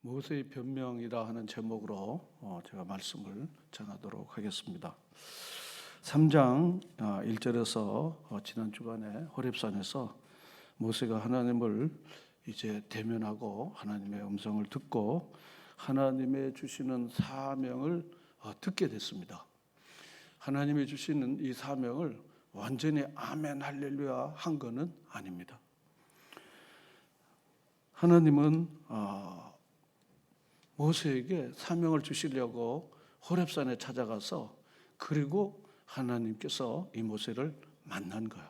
모세의 변명이라 하는 제목으로 제가 말씀을 전하도록 하겠습니다. 3장 1절에서 지난 주간에 호렙산에서 모세가 하나님을 이제 대면하고 하나님의 음성을 듣고 하나님의 주시는 사명을 듣게 됐습니다. 하나님이 주시는 이 사명을 완전히 아멘 할렐루야 한 것은 아닙니다. 하나님은 모세에게 사명을 주시려고 호렙산에 찾아가서 그리고 하나님께서 이 모세를 만난 거예요.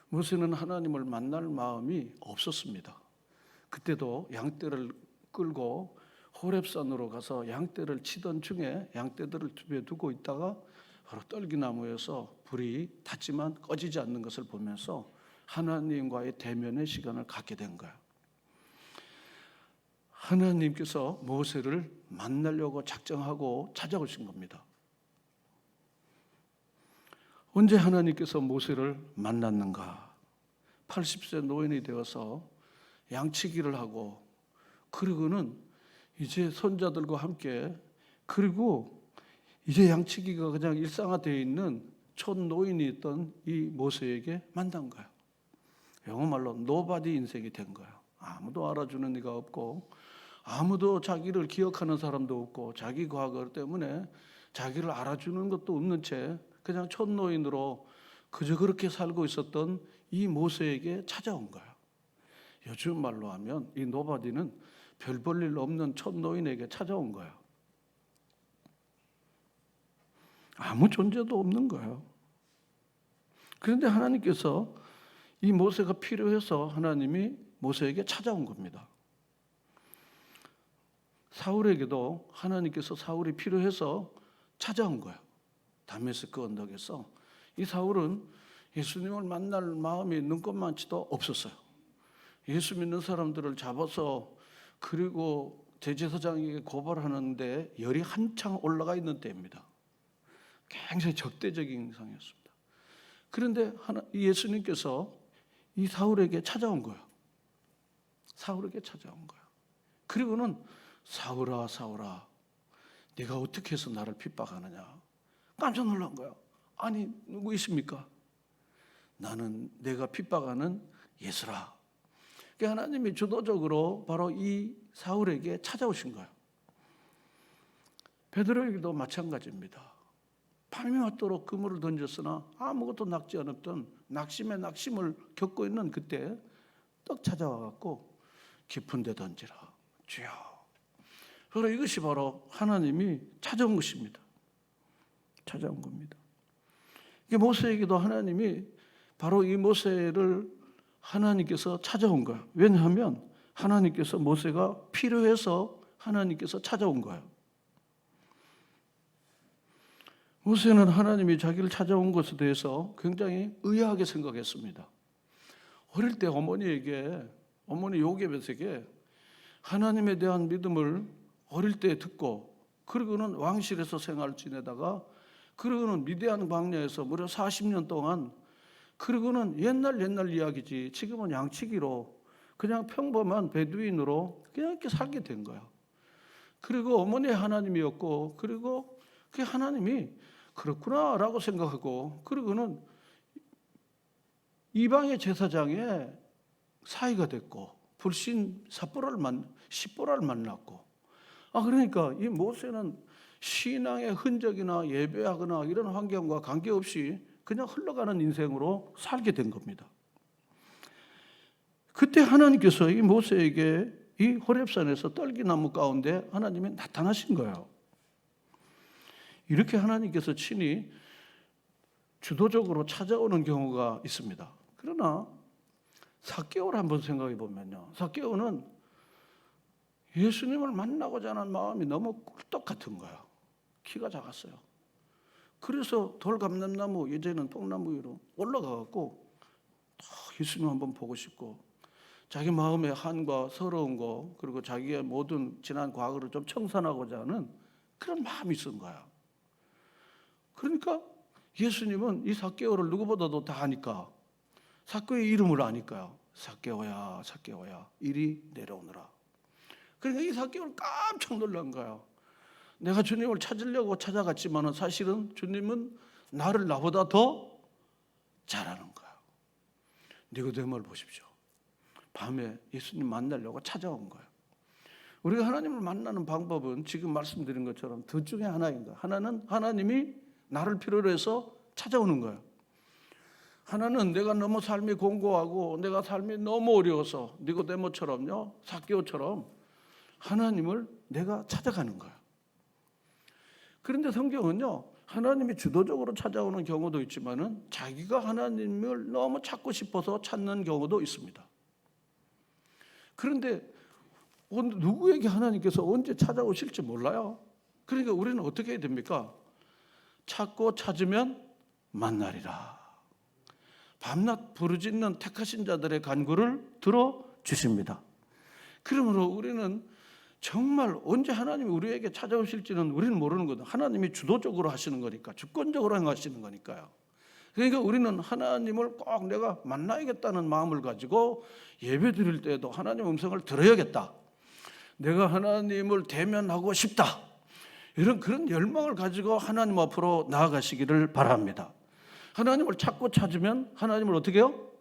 모세는 하나님을 만날 마음이 없었습니다. 그때도 양떼를 끌고 호렙산으로 가서 양떼를 치던 중에 양떼들을 집에 두고 있다가 바로 떨기나무에서 불이 탔지만 꺼지지 않는 것을 보면서 하나님과의 대면의 시간을 갖게 된 거예요. 하나님께서 모세를 만나려고 작정하고 찾아오신 겁니다. 언제 하나님께서 모세를 만났는가? 80세 노인이 되어서 양치기를 하고 그리고는 이제 손자들과 함께 그리고 이제 양치기가 그냥 일상화되어 있는 촌노인이 있던 이 모세에게 만난 거예요. 영어말로 노바디 인생이 된 거예요. 아무도 알아주는 이가 없고 아무도 자기를 기억하는 사람도 없고 자기 과거 때문에 자기를 알아주는 것도 없는 채 그냥 촌노인으로 그저 그렇게 살고 있었던 이 모세에게 찾아온 거예요. 요즘 말로 하면 이 노바디는 별 볼 일 없는 촌노인에게 찾아온 거예요. 아무 존재도 없는 거예요. 그런데 하나님께서 이 모세가 필요해서 하나님이 모세에게 찾아온 겁니다. 사울에게도 하나님께서 사울이 필요해서 찾아온 거예요. 다메스크 언덕에서 이 사울은 예수님을 만날 마음이 눈꼽만치도 없었어요. 예수 믿는 사람들을 잡아서 그리고 대제사장에게 고발하는데 열이 한창 올라가 있는 때입니다. 굉장히 적대적인 상황이었습니다. 그런데 예수님께서 이 사울에게 찾아온 거예요. 사울에게 찾아온 거예요. 그리고는 사울아 사울아 네가 어떻게 해서 나를 핍박하느냐. 깜짝 놀란 거예요. 아니 누구이십니까? 나는 내가 핍박하는 예수라. 하나님이 주도적으로 바로 이 사울에게 찾아오신 거예요. 베드로에게도 마찬가지입니다. 밤이 맞도록 그물을 던졌으나 아무것도 낚지 않았던 낙심의 낙심을 겪고 있는 그때 떡 찾아와갖고 깊은 데 던지라. 주여. 그러나 이것이 바로 하나님이 찾아온 것입니다. 찾아온 겁니다. 이게 모세에게도 하나님이 바로 이 모세를 하나님께서 찾아온 거예요. 왜냐하면 하나님께서 모세가 필요해서 하나님께서 찾아온 거예요. 모세는 하나님이 자기를 찾아온 것에 대해서 굉장히 의아하게 생각했습니다. 어릴 때 어머니 요게벳에게 하나님에 대한 믿음을 어릴 때 듣고 그리고는 왕실에서 생활을 지내다가 그리고는 미디안 광야에서 무려 40년 동안 그리고는 옛날 이야기지 지금은 양치기로 그냥 평범한 베두인으로 그냥 이렇게 살게 된 거예요. 그리고 어머니의 하나님이었고 그리고 그 하나님이 그렇구나라고 생각하고 그리고는 이방의 제사장의 사이가 됐고 불신 십보라를 만났고 그러니까 이 모세는 신앙의 흔적이나 예배하거나 이런 환경과 관계없이 그냥 흘러가는 인생으로 살게 된 겁니다. 그때 하나님께서 이 모세에게 이 호렙산에서 떨기나무 가운데 하나님이 나타나신 거예요. 이렇게 하나님께서 친히 주도적으로 찾아오는 경우가 있습니다. 그러나 삭개오를 한번 생각해 보면요. 삭개오는 예수님을 만나고자 하는 마음이 너무 꿀떡 같은 거예요. 키가 작았어요. 그래서 돌감람나무 예전에는 뽕나무 위로 올라가갖고 예수님 한번 보고 싶고 자기 마음의 한과 서러운 거 그리고 자기의 모든 지난 과거를 좀 청산하고자 하는 그런 마음이 있은 거야. 그러니까 예수님은 이 삭개오를 누구보다도 다 아니까 삭개오의 이름을 아니까요. 삭개오야 삭개오야 이리 내려오너라. 그러니까 이 사개오는 깜짝 놀란 거예요. 내가 주님을 찾으려고 찾아갔지만 사실은 주님은 나를 나보다 더 잘하는 거예요. 니고데모를 보십시오. 밤에 예수님 만나려고 찾아온 거예요. 우리가 하나님을 만나는 방법은 지금 말씀드린 것처럼 둘 중에 하나인 거예요. 하나는 하나님이 나를 필요로 해서 찾아오는 거예요. 하나는 내가 너무 삶이 공고하고 내가 삶이 너무 어려워서 니고데모처럼요, 삭개오처럼 하나님을 내가 찾아가는 거예요. 그런데 성경은요, 하나님이 주도적으로 찾아오는 경우도 있지만은 자기가 하나님을 너무 찾고 싶어서 찾는 경우도 있습니다. 그런데 누구에게 하나님께서 언제 찾아오실지 몰라요. 그러니까 우리는 어떻게 해야 됩니까? 찾고 찾으면 만나리라. 밤낮 부르짖는 택하신 자들의 간구를 들어주십니다. 그러므로 우리는 정말 언제 하나님이 우리에게 찾아오실지는 우리는 모르는 거다. 하나님이 주도적으로 하시는 거니까, 주권적으로 행하시는 거니까요. 그러니까 우리는 하나님을 꼭 내가 만나야겠다는 마음을 가지고 예배 드릴 때에도 하나님의 음성을 들어야겠다, 내가 하나님을 대면하고 싶다, 이런 그런 열망을 가지고 하나님 앞으로 나아가시기를 바랍니다. 하나님을 찾고 찾으면 하나님을 어떻게 해요?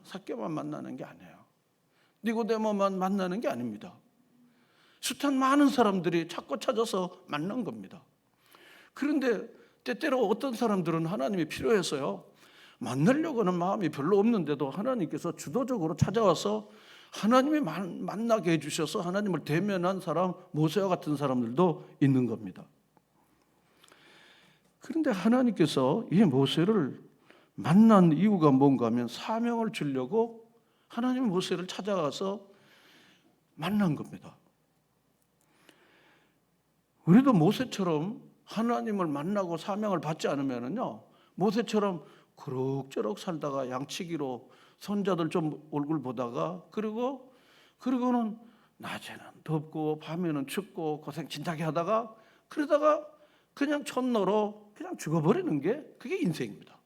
삭개오만 만나는 게 아니에요. 니고데모만 만나는 게 아닙니다. 숱한 많은 사람들이 찾고 찾아서 만난 겁니다. 그런데 때때로 어떤 사람들은 하나님이 필요해서요, 만나려고 하는 마음이 별로 없는데도 하나님께서 주도적으로 찾아와서 하나님이 만나게 해주셔서 하나님을 대면한 사람, 모세와 같은 사람들도 있는 겁니다. 그런데 하나님께서 이 모세를 만난 이유가 뭔가 하면 사명을 주려고 하나님이 모세를 찾아가서 만난 겁니다. 우리도 모세처럼 하나님을 만나고 사명을 받지 않으면요, 모세처럼 그럭저럭 살다가 양치기로 손자들 좀 얼굴 보다가 그리고는 낮에는 덥고 밤에는 춥고 고생 진작에 하다가 그러다가 그냥 촌노로 그냥 죽어버리는 게 그게 인생입니다.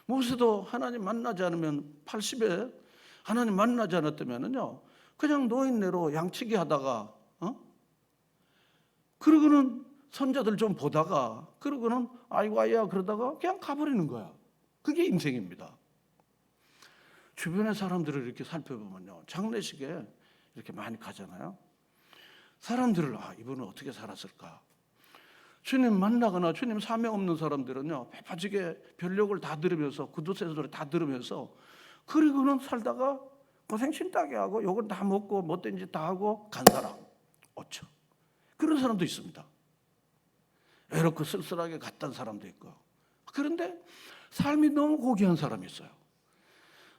모세도 하나님 만나지 않으면 80에 하나님 만나지 않았다면요, 그냥 노인네로 양치기 하다가 그러고는 손자들 좀 보다가 그러고는 아이고 아야 그러다가 그냥 가버리는 거야. 그게 인생입니다. 주변의 사람들을 이렇게 살펴보면요, 장례식에 이렇게 많이 가잖아요. 사람들을 이분은 어떻게 살았을까? 주님 만나거나 주님 사명 없는 사람들은요, 배파지게 별욕을 다 들으면서 구두쇠 소리 다 들으면서 그리고는 살다가 고생 신나게 하고 욕을 다 먹고 못된 짓 다 하고 간 사람 어쩌? 그런 사람도 있습니다. 외롭고 쓸쓸하게 갔던 사람도 있고. 그런데 삶이 너무 고귀한 사람이 있어요.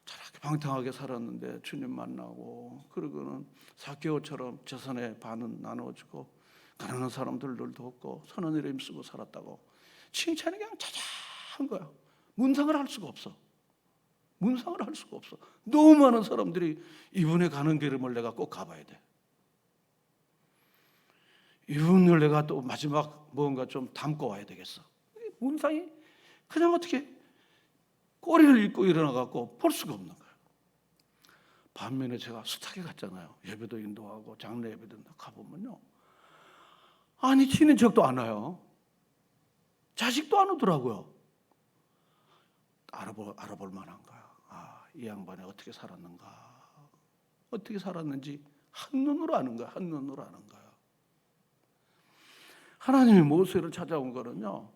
저렇게 방탕하게 살았는데 주님 만나고 그러고는 삭개오처럼 재산의 반은 나눠주고 가난한 사람들을 돕고 선한 일에 힘쓰고 살았다고 칭찬이 그냥 자자한 거야. 문상을 할 수가 없어. 문상을 할 수가 없어. 너무 많은 사람들이 이분의 가는 길을 내가 꼭 가봐야 돼. 이분을 내가 또 마지막 뭔가 좀 담고 와야 되겠어. 문상이 그냥 어떻게 꼬리를 잃고 일어나갖고 볼 수가 없는 거예요. 반면에 제가 숱하게 갔잖아요. 예배도 인도하고 장례 예배도 가보면요, 아니 친인척도 안 와요. 자식도 안 오더라고요. 알아볼 만한 거야. 이 양반이 어떻게 살았는가, 어떻게 살았는지 한눈으로 아는 거야. 한눈으로 아는 거야. 하나님이 모세를 찾아온 거는요,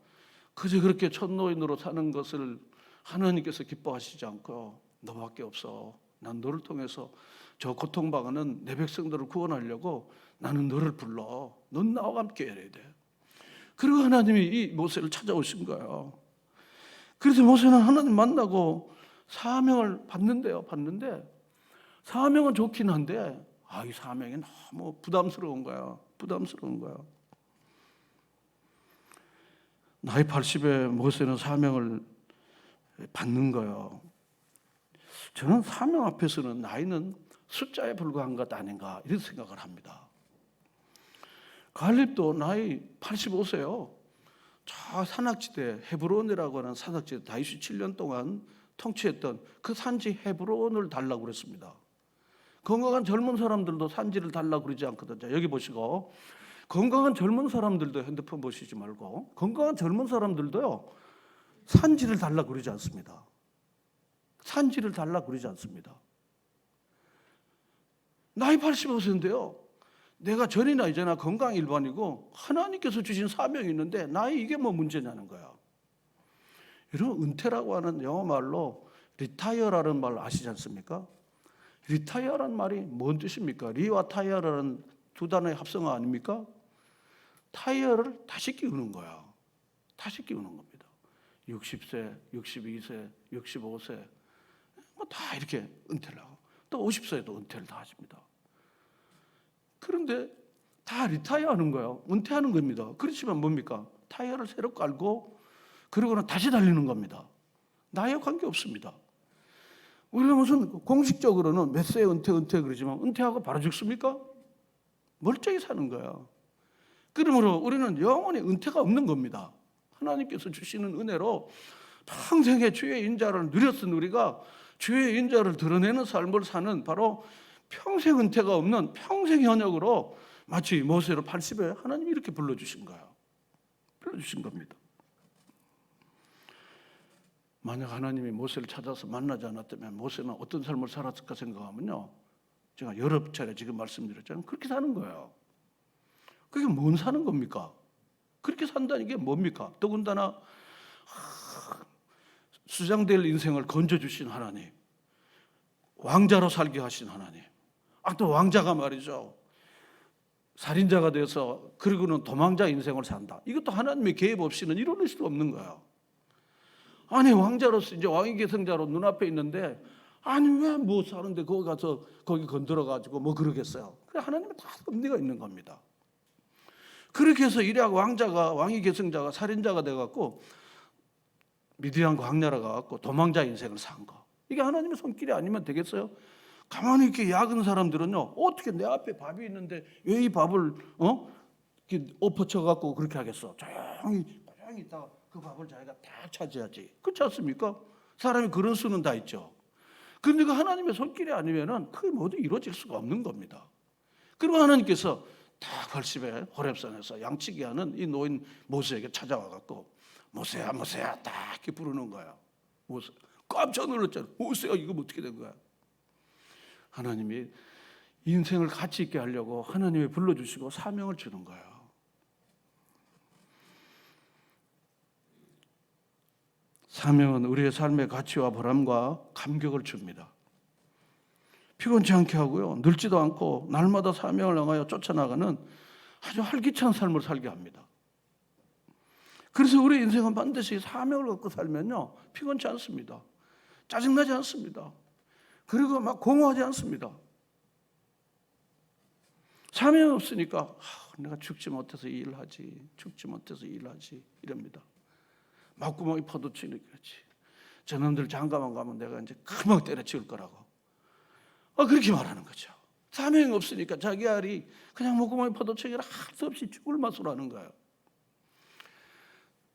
그저 그렇게 촌노인으로 사는 것을 하나님께서 기뻐하시지 않고 너밖에 없어, 난 너를 통해서 저 고통받는 내 백성들을 구원하려고 나는 너를 불러, 넌 나와 함께 해야 돼. 그리고 하나님이 이 모세를 찾아오신 거예요. 그래서 모세는 하나님 만나고 사명을 받는데요. 받는데 사명은 좋긴 한데 이 사명이 너무 부담스러운 거야. 부담스러운 거야. 나이 80에 모세는 사명을 받는 거예요. 저는 사명 앞에서는 나이는 숫자에 불과한 것 아닌가 이런 생각을 합니다. 갈렙도 나이 85세요. 저 산악지대 헤브론이라고 하는 산악지대 다윗이 7년 동안 통치했던 그 산지 헤브론을 달라고 그랬습니다. 건강한 젊은 사람들도 산지를 달라고 그러지 않거든요. 여기 보시고 건강한 젊은 사람들도 핸드폰 보시지 말고 건강한 젊은 사람들도요. 산지를 달라고 그러지 않습니다. 산지를 달라고 그러지 않습니다. 나이 85세인데요. 내가 전이나 이제나 건강 일반이고 하나님께서 주신 사명이 있는데 나이 이게 뭐 문제냐는 거야. 여러분 은퇴라고 하는 영어 말로 리타이어라는 말 아시지 않습니까? 리타이어라는 말이 뭔 뜻입니까? 리와 타이어라는 두 단어의 합성어 아닙니까? 타이어를 다시 끼우는 거야. 다시 끼우는 겁니다. 60세, 62세, 65세 뭐 다 이렇게 은퇴를 하고 또 50세에도 은퇴를 다 하십니다. 그런데 다 리타이어 하는 거예요. 은퇴하는 겁니다. 그렇지만 뭡니까? 타이어를 새로 깔고 그러고는 다시 달리는 겁니다. 나이와 관계없습니다. 우리가 무슨 공식적으로는 몇 세에 은퇴 그러지만 은퇴하고 바로 죽습니까? 멀쩡히 사는 거야. 그러므로 우리는 영원히 은퇴가 없는 겁니다. 하나님께서 주시는 은혜로 평생의 주의 인자를 누렸은 우리가 주의 인자를 드러내는 삶을 사는 바로 평생 은퇴가 없는 평생 현역으로 마치 모세를 80에 하나님이 이렇게 불러주신 거예요. 불러주신 겁니다. 만약 하나님이 모세를 찾아서 만나지 않았다면 모세는 어떤 삶을 살았을까 생각하면요. 제가 여러 차례 지금 말씀드렸잖아요. 그렇게 사는 거예요. 그게 뭔 사는 겁니까? 그렇게 산다는 게 뭡니까? 더군다나 수장될 인생을 건져주신 하나님, 왕자로 살게 하신 하나님, 또 왕자가 말이죠. 살인자가 돼서 그리고는 도망자 인생을 산다. 이것도 하나님의 개입 없이는 이뤄낼 수 없는 거예요. 아니 왕자로서 이제 왕위 계승자로 눈앞에 있는데 아니 왜 뭐 사는데 거기 가서 거기 건드려 가지고 뭐 그러겠어요. 그래 하나님은 다 섭리가 있는 겁니다. 그렇게 해서 이래야 왕자가 왕위 계승자가 살인자가 돼 갖고 미디안 광야로 가고 도망자 인생을 산 거. 이게 하나님의 손길이 아니면 되겠어요? 가만히 이렇게 야근 사람들은요 어떻게 내 앞에 밥이 있는데 왜 이 밥을 이렇게 엎어쳐 갖고 그렇게 하겠어? 조용히 있다가 그 밥을 자기가 다 차지하지. 그렇지 않습니까? 사람이 그런 수는 다 있죠. 그런데 그 하나님의 손길이 아니면은 그게 모두 이루어질 수가 없는 겁니다. 그리고 하나님께서 딱 80에 호렙산에서 양치기 하는 이 노인 모세에게 찾아와 갖고 모세야 딱 이렇게 부르는 거야. 모세 깜짝 놀랐잖아. 모세야 이거 어떻게 된 거야? 하나님이 인생을 가치 있게 하려고 하나님이 불러주시고 사명을 주는 거예요. 사명은 우리의 삶의 가치와 보람과 감격을 줍니다. 피곤치 않게 하고요. 늙지도 않고 날마다 사명을 향하여 쫓아나가는 아주 활기찬 삶을 살게 합니다. 그래서 우리 인생은 반드시 사명을 갖고 살면요. 피곤치 않습니다. 짜증나지 않습니다. 그리고 막 공허하지 않습니다. 사명이 없으니까 내가 죽지 못해서 이 일을 하지. 이럽니다. 막구멍이 파도치니 그렇지. 저놈들 장가만 가면 내가 이제 금방 때려치울 거라고. 그렇게 말하는 거죠. 사명이 없으니까 자기 알이 그냥 목구멍이 파도치기를 할 수 없이 죽을 맛으로 하는 거예요.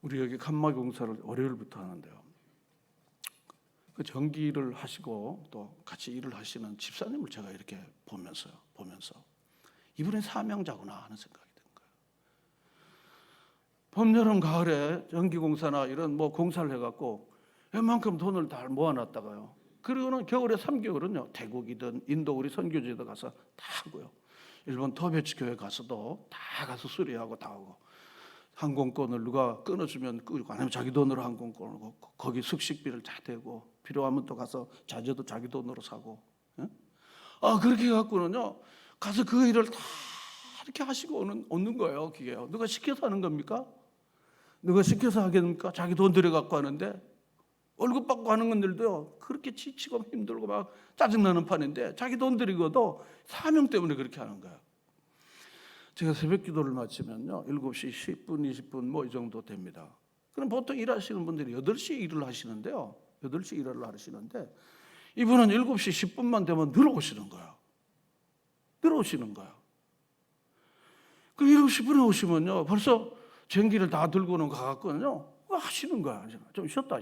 우리 여기 칸막이 공사를 월요일부터 하는데요. 그 전기를 하시고 또 같이 일을 하시는 집사님을 제가 이렇게 보면서 이분의 사명자구나 하는 생각이 든 거예요. 봄, 여름, 가을에 전기공사나 이런 뭐 공사를 해갖고 웬만큼 돈을 다 모아놨다가요. 그리고는 겨울에 3개월은요 태국이든 인도 우리 선교지에도 가서 다 하고요. 일본 토베치 교회 가서도 다 가서 수리하고 다 하고 항공권을 누가 끊어주면 끊고 아니면 자기 돈으로 항공권을 걷고 거기 숙식비를 다 대고 필요하면 또 가서 자재도 자기 돈으로 사고 그렇게 해갖고는요 가서 그 일을 다 이렇게 하시고 오는 거예요. 그게 누가 시켜서 하는 겁니까? 누가 시켜서 하겠습니까? 자기 돈 들여갖고 하는데 월급 받고 하는 분들도요 그렇게 지치고 힘들고 막 짜증나는 판인데 자기 돈 들이고도 사명 때문에 그렇게 하는 거예요. 제가 새벽 기도를 마치면요 7시 10분 20분 뭐 이 정도 됩니다. 그럼 보통 일하시는 분들이 8시에 일을 하시는데요 8시 일을 하시는데 이분은 7시 10분만 되면 늘어오시는 거예요. 그 7시 10분에 오시면요 벌써 전기를 다 들고는 가갖고는요 하시는 거야. 좀 쉬었다.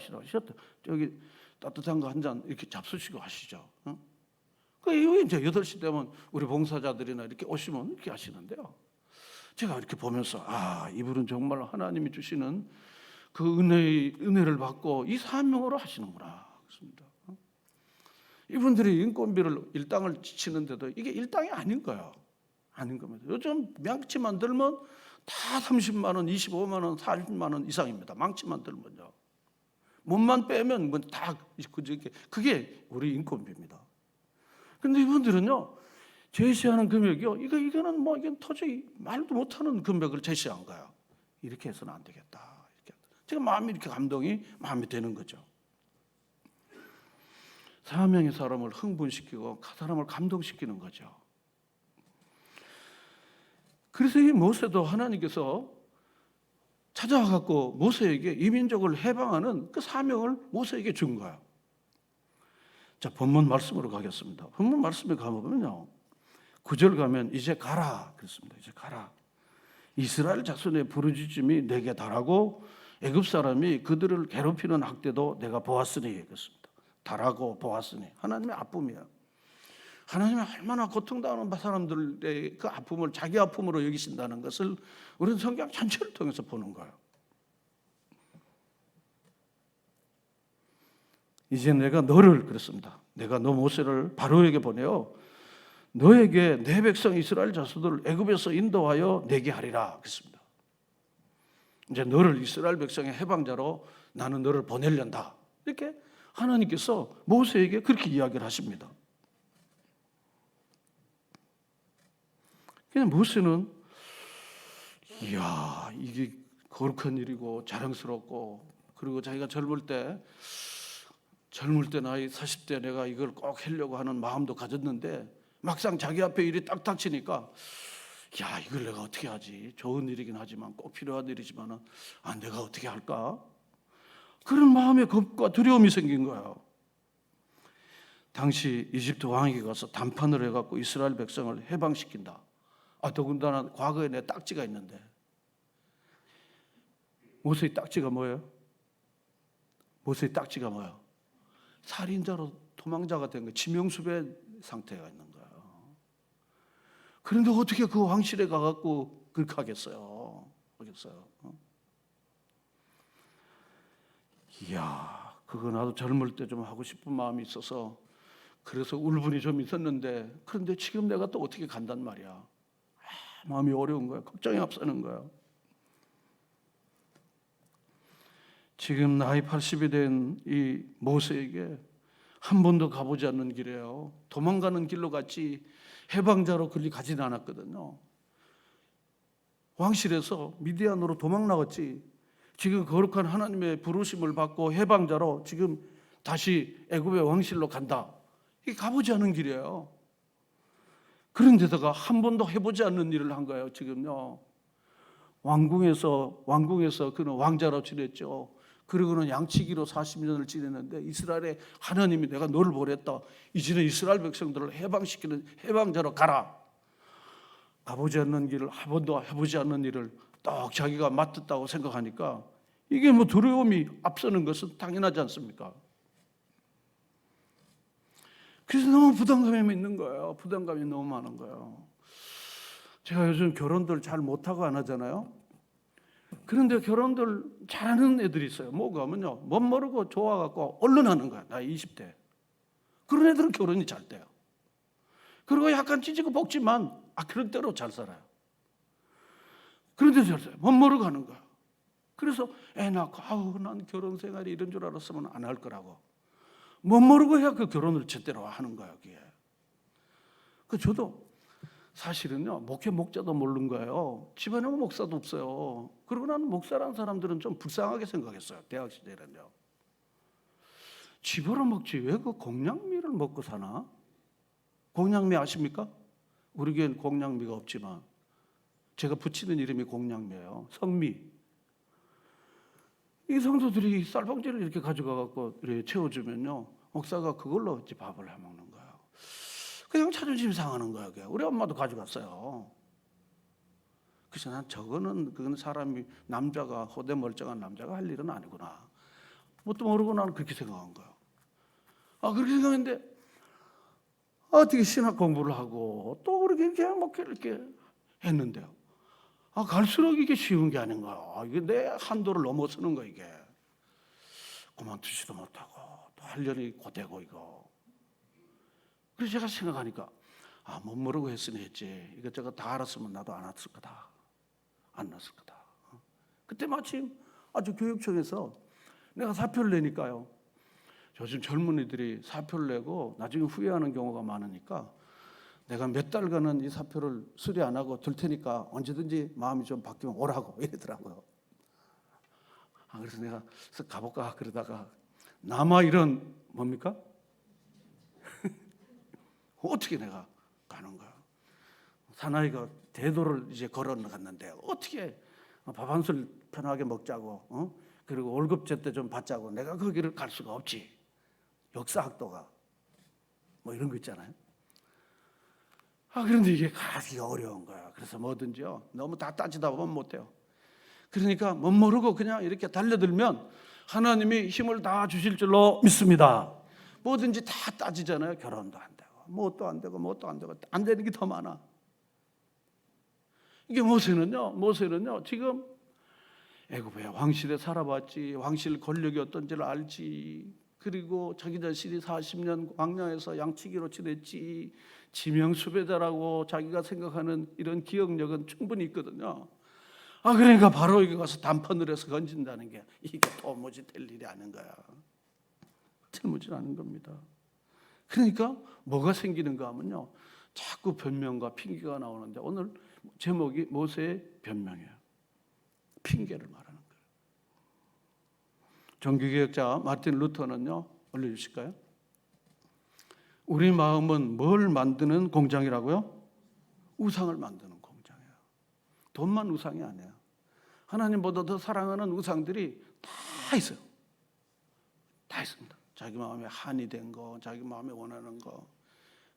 저기 따뜻한 거 한 잔 이렇게 잡수시고 하시죠. 그 이후에 이제 8시 되면 우리 봉사자들이나 이렇게 오시면 이렇게 하시는데요. 제가 이렇게 보면서 이분은 정말 하나님이 주시는 그 은혜를 받고 이 사명으로 하시는구나. 그렇습니다. 이분들이 인건비를 일당을 치는데도 이게 일당이 아닌 거예요. 아닌 겁니다. 요즘 망치 만들면 다 30만 원, 25만 원, 40만 원 이상입니다. 망치 만들면요. 몸만 빼면 다 그게 우리 인건비입니다. 근데 이분들은요, 제시하는 금액이요, 이거는 이건 도저히 말도 못하는 금액을 제시한 거예요. 이렇게 해서는 안 되겠다. 제가 마음이 이렇게 마음이 되는 거죠. 사명의 사람을 흥분시키고 사람을 감동시키는 거죠. 그래서 이 모세도 하나님께서 찾아와 갖고 모세에게 이민족을 해방하는 그 사명을 모세에게 준 거예요. 자, 본문 말씀으로 가겠습니다. 본문 말씀에 가보면요, 9절 가면 이제 가라 그랬습니다. 이제 가라. 이스라엘 자손의 부르짖음이 내게 달하고 애굽 사람이 그들을 괴롭히는 학대도 내가 보았으니 그랬습니다. 달하고 보았으니 하나님의 아픔이에요. 하나님이 얼마나 고통당하는 사람들의 그 아픔을 자기 아픔으로 여기신다는 것을 우리는 성경 전체를 통해서 보는 거예요. 이제 내가 너를 그랬습니다. 내가 너 모세를 바로에게 보내어 너에게 내 백성 이스라엘 자손들을 애굽에서 인도하여 내게 하리라 그랬습니다. 이제 너를 이스라엘 백성의 해방자로 나는 너를 보내련다. 이렇게 하나님께서 모세에게 그렇게 이야기를 하십니다. 그냥 모세는 이게 거룩한 일이고 자랑스럽고, 그리고 자기가 젊을 때 나이 40대 내가 이걸 꼭 하려고 하는 마음도 가졌는데 막상 자기 앞에 일이 딱 닥치니까 이걸 내가 어떻게 하지? 좋은 일이긴 하지만 꼭 필요한 일이지만 내가 어떻게 할까? 그런 마음의 겁과 두려움이 생긴 거예요. 당시 이집트 왕에게 가서 담판을 해갖고 이스라엘 백성을 해방시킨다. 더군다나 과거에 내 딱지가 있는데, 모세의 딱지가 뭐예요? 모세의 딱지가 뭐예요? 살인자로 도망자가 된 거예요. 지명수배 상태가 있는 거예요. 그런데 어떻게 그 왕실에 가갖고 그렇게 하겠어요? 그거 나도 젊을 때 좀 하고 싶은 마음이 있어서 그래서 울분이 좀 있었는데, 그런데 지금 내가 또 어떻게 간단 말이야. 마음이 어려운 거야. 걱정이 앞서는 거야. 지금 나이 80이 된 이 모세에게 한 번도 가보지 않는 길이에요. 도망가는 길로 갔지 해방자로 그리 가진 않았거든요. 왕실에서 미디안으로 도망 나갔지, 지금 거룩한 하나님의 부르심을 받고 해방자로 지금 다시 애굽의 왕실로 간다. 이게 가보지 않은 길이에요. 그런데다가 한 번도 해보지 않는 일을 한 거예요. 지금요, 왕궁에서 그는 왕자로 지냈죠. 그리고는 양치기로 40년을 지냈는데 이스라엘의 하나님이 내가 너를 보냈다. 이제는 이스라엘 백성들을 해방시키는 해방자로 가라. 가보지 않는 길을, 한 번도 해보지 않는 일을 딱 자기가 맡았다고 생각하니까 이게 두려움이 앞서는 것은 당연하지 않습니까? 그래서 너무 부담감이 있는 거예요. 부담감이 너무 많은 거예요. 제가 요즘 결혼들 잘 못하고 안 하잖아요. 그런데 결혼들 잘하는 애들이 있어요. 뭐가 하면요, 못 모르고 좋아갖고 얼른 하는 거야. 나 20대. 그런 애들은 결혼이 잘 돼요. 그리고 약간 찌지고 볶지만 그런 대로 잘 살아요. 그런데 잘 살아요. 못 모르고 하는 거야. 그래서 애 낳고 난 결혼 생활이 이런 줄 알았으면 안 할 거라고. 못 모르고 해야 그 결혼을 제대로 하는 거예요. 그게. 저도 사실은요, 목자도 모르는 거예요. 집안에 목사도 없어요. 그리고 나는 목사라는 사람들은 좀 불쌍하게 생각했어요. 대학 시절에는요. 집으로 먹지 왜 그 공양미를 먹고 사나? 공양미 아십니까? 우리 교회는 공양미가 없지만 제가 붙이는 이름이 공양미예요. 성미. 이 성도들이 쌀봉지를 이렇게 가져가갖고 이렇게 채워주면요, 목사가 그걸로 이제 밥을 해 먹는 거예요. 그냥 자존심 상하는 거예요. 우리 엄마도 가져갔어요. 그래서 난 그건 사람이, 남자가, 호대 멀쩡한 남자가 할 일은 아니구나. 뭣도 모르고 나는 그렇게 생각한 거예요. 그렇게 생각했는데 어떻게 신학 공부를 하고 또 그렇게 이렇게 했는데요. 갈수록 이게 쉬운 게 아닌 거야. 이게 내 한도를 넘어서는 거야, 이게. 그만두지도 못하고 또 하려니 고되고 이거. 그래서 제가 생각하니까 못 모르고 했으니 했지. 이것저것 다 알았으면 나도 안 왔을 거다. 안 났을 거다. 그때 마침 아주 교육청에서 내가 사표를 내니까요. 요즘 젊은이들이 사표를 내고 나중에 후회하는 경우가 많으니까 내가 몇 달간은 이 사표를 수리 안 하고 둘 테니까 언제든지 마음이 좀 바뀌면 오라고 이러더라고요. 그래서 내가 가볼까 그러다가 남아 이런 뭡니까? 어떻게 내가 가는 거야? 사나이가 대도를 이제 걸어갔는데 어떻게 밥 한 술 편하게 먹자고 그리고 월급 제때 좀 받자고 내가 거기를 갈 수가 없지. 역사학도가 뭐 이런 거 있잖아요. 그런데 이게 가기가 어려운 거야. 그래서 뭐든지요 너무 다 따지다 보면 못해요. 그러니까 못 모르고 그냥 이렇게 달려들면 하나님이 힘을 다 주실 줄로 믿습니다. 뭐든지 다 따지잖아요. 결혼도 안 되고 뭣도 안 되고 뭣도 안 되고 안 되는 게 더 많아. 이게 모세는요 지금 애굽의 왕실에 살아봤지, 왕실 권력이 어떤지를 알지, 그리고 자기 자신이 40년 광야에서 양치기로 지냈지, 지명수배자라고 자기가 생각하는 이런 기억력은 충분히 있거든요. 그러니까 바로 여기 가서 단판을 해서 건진다는 게 이게 도무지 될 일이 아닌 거야. 틀무지 않은 겁니다. 그러니까 뭐가 생기는가 하면요, 자꾸 변명과 핑계가 나오는데 오늘 제목이 모세의 변명이에요. 핑계를 말하는 거예요. 종교개혁자 마틴 루터는요, 올려주실까요? 우리 마음은 뭘 만드는 공장이라고요? 우상을 만드는 공장이에요. 돈만 우상이 아니에요. 하나님보다 더 사랑하는 우상들이 다 있어요. 다 있습니다. 자기 마음에 한이 된 거, 자기 마음에 원하는 거,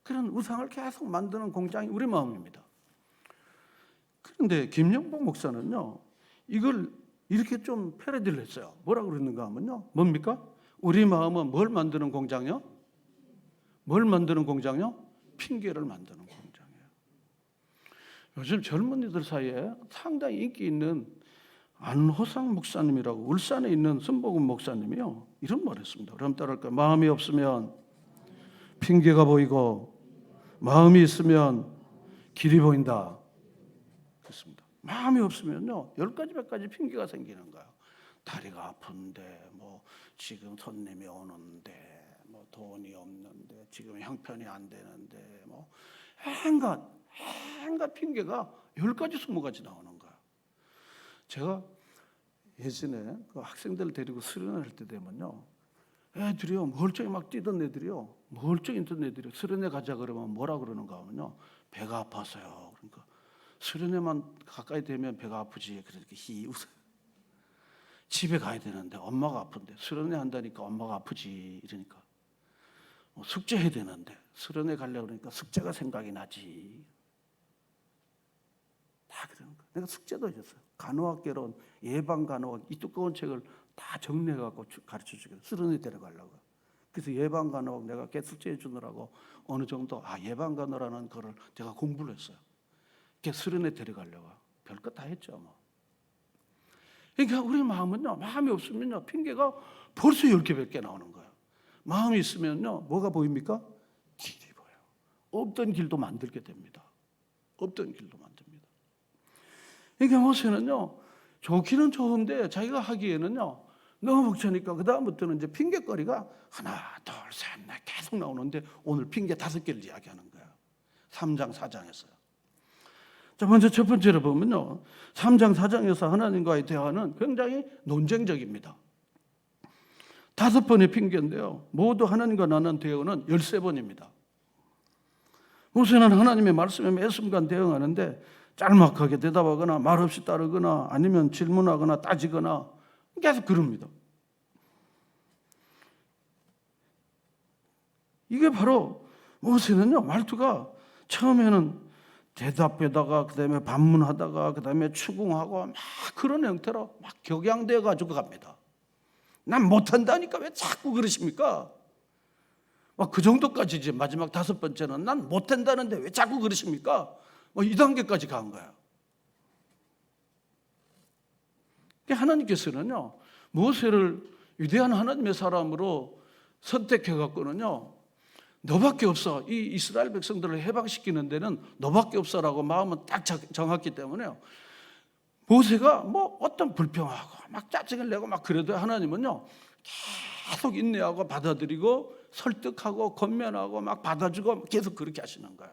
그런 우상을 계속 만드는 공장이 우리 마음입니다. 그런데 김영복 목사는요, 이걸 이렇게 좀 패러디를 했어요. 뭐라고 그랬는가 하면요, 뭡니까? 우리 마음은 뭘 만드는 공장이요? 뭘 만드는 공장이요? 핑계를 만드는 공장이에요. 요즘 젊은이들 사이에 상당히 인기 있는 안호상 목사님이라고 울산에 있는 선복음 목사님이요, 이런 말을 했습니다. 그럼 따라할까요? 마음이 없으면 핑계가 보이고 마음이 있으면 길이 보인다. 그렇습니다. 마음이 없으면요 10가지 100가지 핑계가 생기는 거예요. 다리가 아픈데, 뭐 지금 손님이 오는데, 뭐 돈이 없는데, 지금 형편이 안 되는데, 뭐 온갖 핑계가 10가지 20가지 나오는 거예요. 제가 예전에 그 학생들 데리고 수련회 할 때 되면요, 애들이요 멀쩡히 막 뛰던 애들이요, 멀쩡히 뛰던 애들이 수련회 가자 그러면 뭐라 그러는가 하면요, 배가 아파서요. 그러니까 수련회만 가까이 되면 배가 아프지, 그렇게 웃어요. 집에 가야 되는데 엄마가 아픈데 수련회 한다니까 엄마가 아프지 이러니까, 숙제해야 되는데 수련회 가려고 그러니까 숙제가 생각이 나지. 다 그러는 거예요. 내가 숙제도 해줬어요. 간호학개론, 예방간호학, 이 두꺼운 책을 다 정리해갖고 가르쳐주겠어요. 수련회 데려가려고. 그래서 예방간호학 내가 숙제해 주느라고 어느 정도 예방간호라는 거를 제가 공부를 했어요. 수련회 데려가려고 별것 다 했죠. 뭐. 그러니까 우리 마음은요, 마음이 없으면요 핑계가 벌써 10개 100개 나오는 거예요. 마음이 있으면요 뭐가 보입니까? 길이 보여요. 없던 길도 만들게 됩니다. 없던 길도 만듭니다. 그러니까 모세는요 좋기는 좋은데 자기가 하기에는요 너무 벅차니까 그 다음부터는 이제 핑계거리가 하나 둘 셋 넷 계속 나오는데 오늘 핑계 5개를 이야기하는 거예요. 3장 4장에서요. 자, 먼저 첫 번째로 보면요, 3장 4장에서 하나님과의 대화는 굉장히 논쟁적입니다. 5번의 핑계인데요, 모두 하나님과 나눈 대화는 13번입니다. 모세는 하나님의 말씀에 매 순간 대응하는데 짤막하게 대답하거나 말없이 따르거나 아니면 질문하거나 따지거나 계속 그럽니다. 이게 바로 모세는요, 말투가 처음에는 대답하다가 그다음에 반문하다가 그다음에 추궁하고 막 그런 형태로 막 격양되어 가지고 갑니다. 난 못한다니까 왜 자꾸 그러십니까? 막 그 정도까지 이제 마지막 5번째는 난 못한다는데 왜 자꾸 그러십니까? 이 단계까지 간 거야. 하나님께서는요, 모세를 위대한 하나님의 사람으로 선택해 갖고는요, 너밖에 없어. 이 이스라엘 백성들을 해방시키는 데는 너밖에 없어라고 마음은 딱 정했기 때문에요. 모세가 어떤 불평하고 막 짜증을 내고 막 그래도 하나님은요, 계속 인내하고 받아들이고 설득하고 권면하고 막 받아주고 계속 그렇게 하시는 거예요.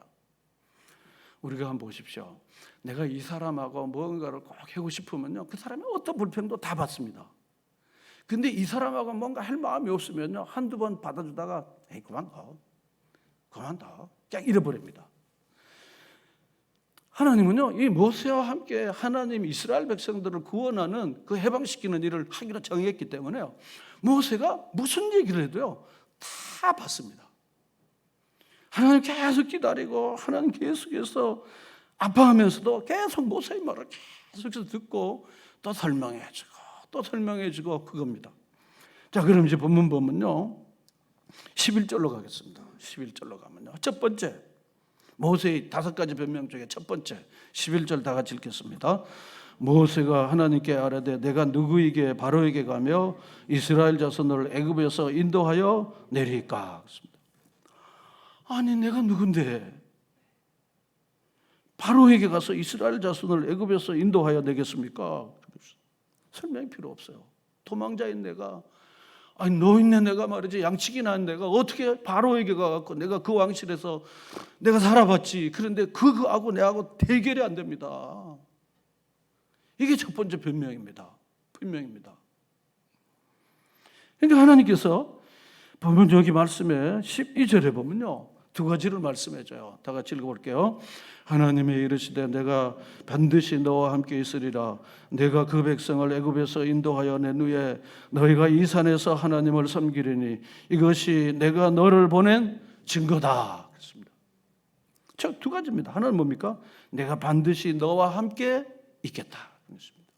우리가 한번 보십시오. 내가 이 사람하고 뭔가를 꼭 하고 싶으면요, 그 사람이 어떤 불평도 다 받습니다. 근데 이 사람하고 뭔가 할 마음이 없으면요, 한두 번 받아주다가 에이 그만둬 그냥 잃어버립니다. 하나님은요, 이 모세와 함께 하나님 이스라엘 백성들을 구원하는 그 해방시키는 일을 하기로 정했기 때문에요, 모세가 무슨 얘기를 해도요 다 받습니다. 하나님 계속 기다리고 하나님 계속해서 아파하면서도 계속 모세의 말을 계속해서 듣고 또 설명해주고 그겁니다. 자, 그럼 이제 본문 보면요 11절로 가겠습니다. 11절로 가면요, 첫 번째 모세의 5가지 변명 중에 첫 번째 11절 다 같이 읽겠습니다. 모세가 하나님께 아뢰되 내가 누구에게 바로에게 가며 이스라엘 자손을 애굽에서 인도하여 내리까? 아니 내가 누군데 바로에게 가서 이스라엘 자손을 애굽에서 인도하여 내겠습니까? 설명이 필요 없어요. 도망자인 내가, 아니 노인네 내가 말이지, 양치기 난 내가 어떻게 바로에게 가갖고 내가 그 왕실에서 내가 살아봤지. 그런데 그거하고 내하고 대결이 안 됩니다. 이게 첫 번째 변명입니다. 분명입니다. 그러니까 하나님께서 보면 여기 말씀에 12절에 보면요 2가지를 말씀해줘요. 다 같이 읽어볼게요. 하나님이 이르시되 내가 반드시 너와 함께 있으리라. 내가 그 백성을 애굽에서 인도하여 낸 후에 너희가 이 산에서 하나님을 섬기리니 이것이 내가 너를 보낸 증거다. 그렇습니다. 저 2가지입니다. 하나는 뭡니까? 내가 반드시 너와 함께 있겠다. 그렇습니다.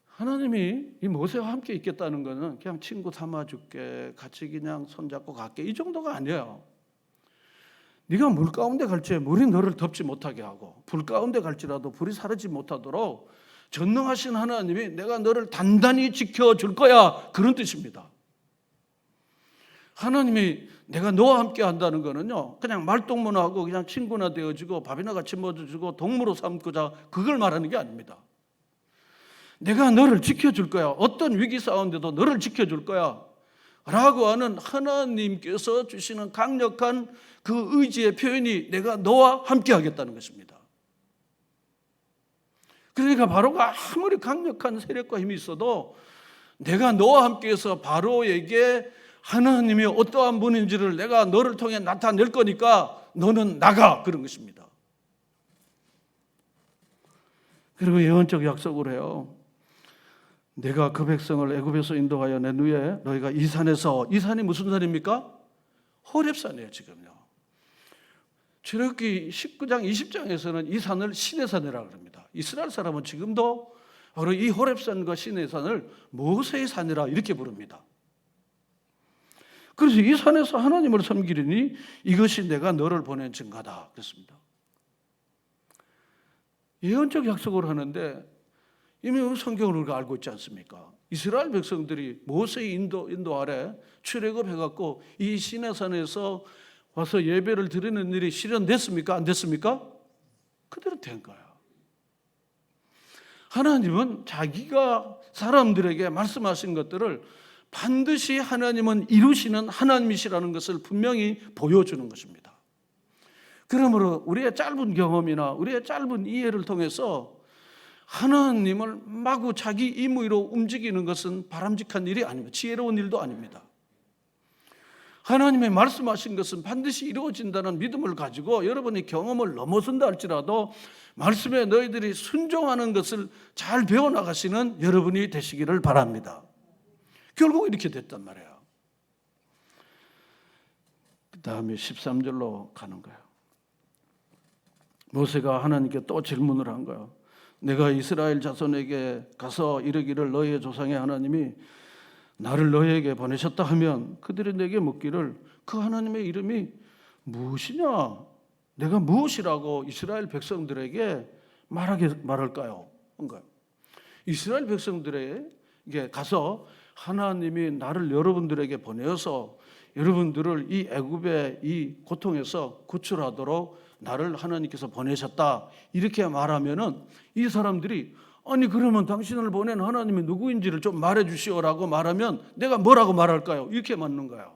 하나님이 이 모세와 함께 있겠다는 것은 그냥 친구 삼아줄게, 같이 그냥 손잡고 갈게, 이 정도가 아니에요. 네가 물 가운데 갈지 물이 너를 덮지 못하게 하고, 불 가운데 갈지라도 불이 사르지 못하도록 전능하신 하나님이 내가 너를 단단히 지켜줄 거야, 그런 뜻입니다. 하나님이 내가 너와 함께 한다는 거는요 그냥 말동무하고 그냥 친구나 되어주고 밥이나 같이 먹어주고 동무로 삼고자, 그걸 말하는 게 아닙니다. 내가 너를 지켜줄 거야, 어떤 위기 싸움인데도 너를 지켜줄 거야 라고 하는 하나님께서 주시는 강력한 그 의지의 표현이 내가 너와 함께 하겠다는 것입니다. 그러니까 바로가 아무리 강력한 세력과 힘이 있어도 내가 너와 함께해서 바로에게 하나님이 어떠한 분인지를 내가 너를 통해 나타낼 거니까 너는 나가, 그런 것입니다. 그리고 예언적 약속을 해요. 내가 그 백성을 애굽에서 인도하여 낸 후에 너희가 이 산에서, 이 산이 무슨 산입니까? 호렙산이에요. 지금요 출애굽기 19장 20장에서는 이 산을 시내산이라고 합니다. 이스라엘 사람은 지금도 바로 이 호렙산과 시내산을 모세의 산이라 이렇게 부릅니다. 그래서 이 산에서 하나님을 섬기리니 이것이 내가 너를 보낸 증거다 그랬습니다. 예언적 약속을 하는데 이미 성경을 우리가 알고 있지 않습니까? 이스라엘 백성들이 모세의 인도 아래 출애굽해갖고 이 시내산에서 와서 예배를 드리는 일이 실현됐습니까? 안 됐습니까? 그대로 된 거예요. 하나님은 자기가 사람들에게 말씀하신 것들을 반드시 하나님은 이루시는 하나님이시라는 것을 분명히 보여주는 것입니다. 그러므로 우리의 짧은 경험이나 우리의 짧은 이해를 통해서 하나님을 마구 자기 임의로 움직이는 것은 바람직한 일이 아닙니다. 지혜로운 일도 아닙니다. 하나님의 말씀하신 것은 반드시 이루어진다는 믿음을 가지고 여러분이 경험을 넘어선다 할지라도 말씀에 너희들이 순종하는 것을 잘 배워나가시는 여러분이 되시기를 바랍니다. 결국 이렇게 됐단 말이에요. 그 다음에 13절로 가는 거예요. 모세가 하나님께 또 질문을 한 거예요. 내가 이스라엘 자손에게 가서 이르기를 너희의 조상의 하나님이 나를 너희에게 보내셨다 하면 그들이 내게 묻기를 그 하나님의 이름이 무엇이냐? 내가 무엇이라고 이스라엘 백성들에게 말할까요? 뭔가 이스라엘 백성들에게 가서 하나님이 나를 여러분들에게 보내어서 여러분들을 이 애굽의 이 고통에서 구출하도록 나를 하나님께서 보내셨다 이렇게 말하면은 이 사람들이 아니 그러면 당신을 보낸 하나님이 누구인지를 좀 말해 주시오라고 말하면 내가 뭐라고 말할까요? 이렇게 묻는 거예요.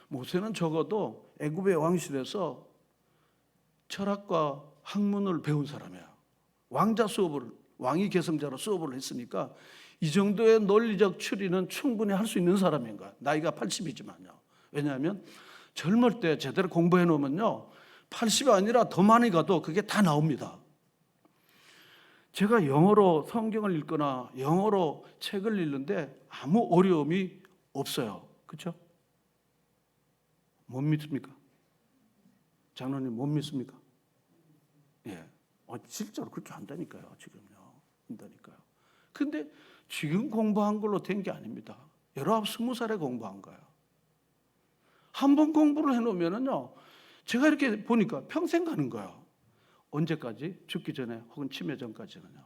모세는 적어도 애굽의 왕실에서 철학과 학문을 배운 사람이야. 왕이 계승자로 수업을 했으니까 이 정도의 논리적 추리는 충분히 할 수 있는 사람인 거야. 나이가 80이지만요. 왜냐하면 젊을 때 제대로 공부해 놓으면요 80이 아니라 더 많이 가도 그게 다 나옵니다. 제가 영어로 성경을 읽거나 영어로 책을 읽는데 아무 어려움이 없어요. 그렇죠? 못 믿습니까? 장로님 못 믿습니까? 예. 실제로 그렇게 한다니까요. 지금요. 한다니까요. 근데 지금 공부한 걸로 된 게 아닙니다. 19, 20살에 공부한 거예요. 한 번 공부를 해놓으면요. 제가 이렇게 보니까 평생 가는 거예요. 언제까지? 죽기 전에 혹은 치매 전까지는요.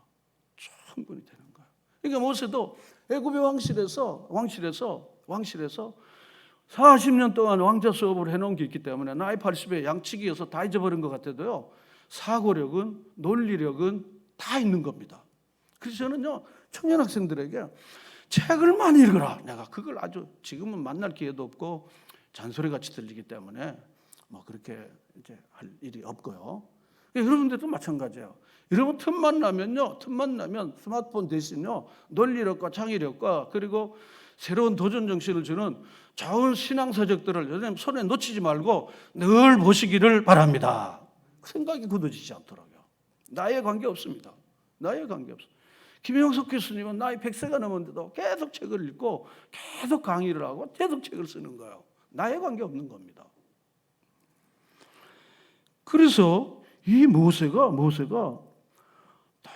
충분히 되는 거예요. 그러니까 모세도 애굽의 왕실에서 40년 동안 왕자 수업을 해놓은 게 있기 때문에 나이 80에 양치기여서 다 잊어버린 것 같아도요. 사고력은 논리력은 다 있는 겁니다. 그래서 저는요 청년 학생들에게 책을 많이 읽어라. 내가 그걸 아주 지금은 만날 기회도 없고 잔소리같이 들리기 때문에 뭐 그렇게 이제 할 일이 없고요. 여러분들도 마찬가지예요. 여러분 틈만 나면 스마트폰 대신요 논리력과 창의력과 그리고 새로운 도전 정신을 주는 좋은 신앙서적들을 여러분 손에 놓치지 말고 늘 보시기를 바랍니다. 생각이 굳어지지 않더라고요. 나이에 관계 없습니다. 나이에 관계 없어요. 김영석 교수님은 나이 100세가 넘었는데도 계속 책을 읽고 계속 강의를 하고 계속 책을 쓰는 거예요. 나이에 관계 없는 겁니다. 그래서 이 모세가 다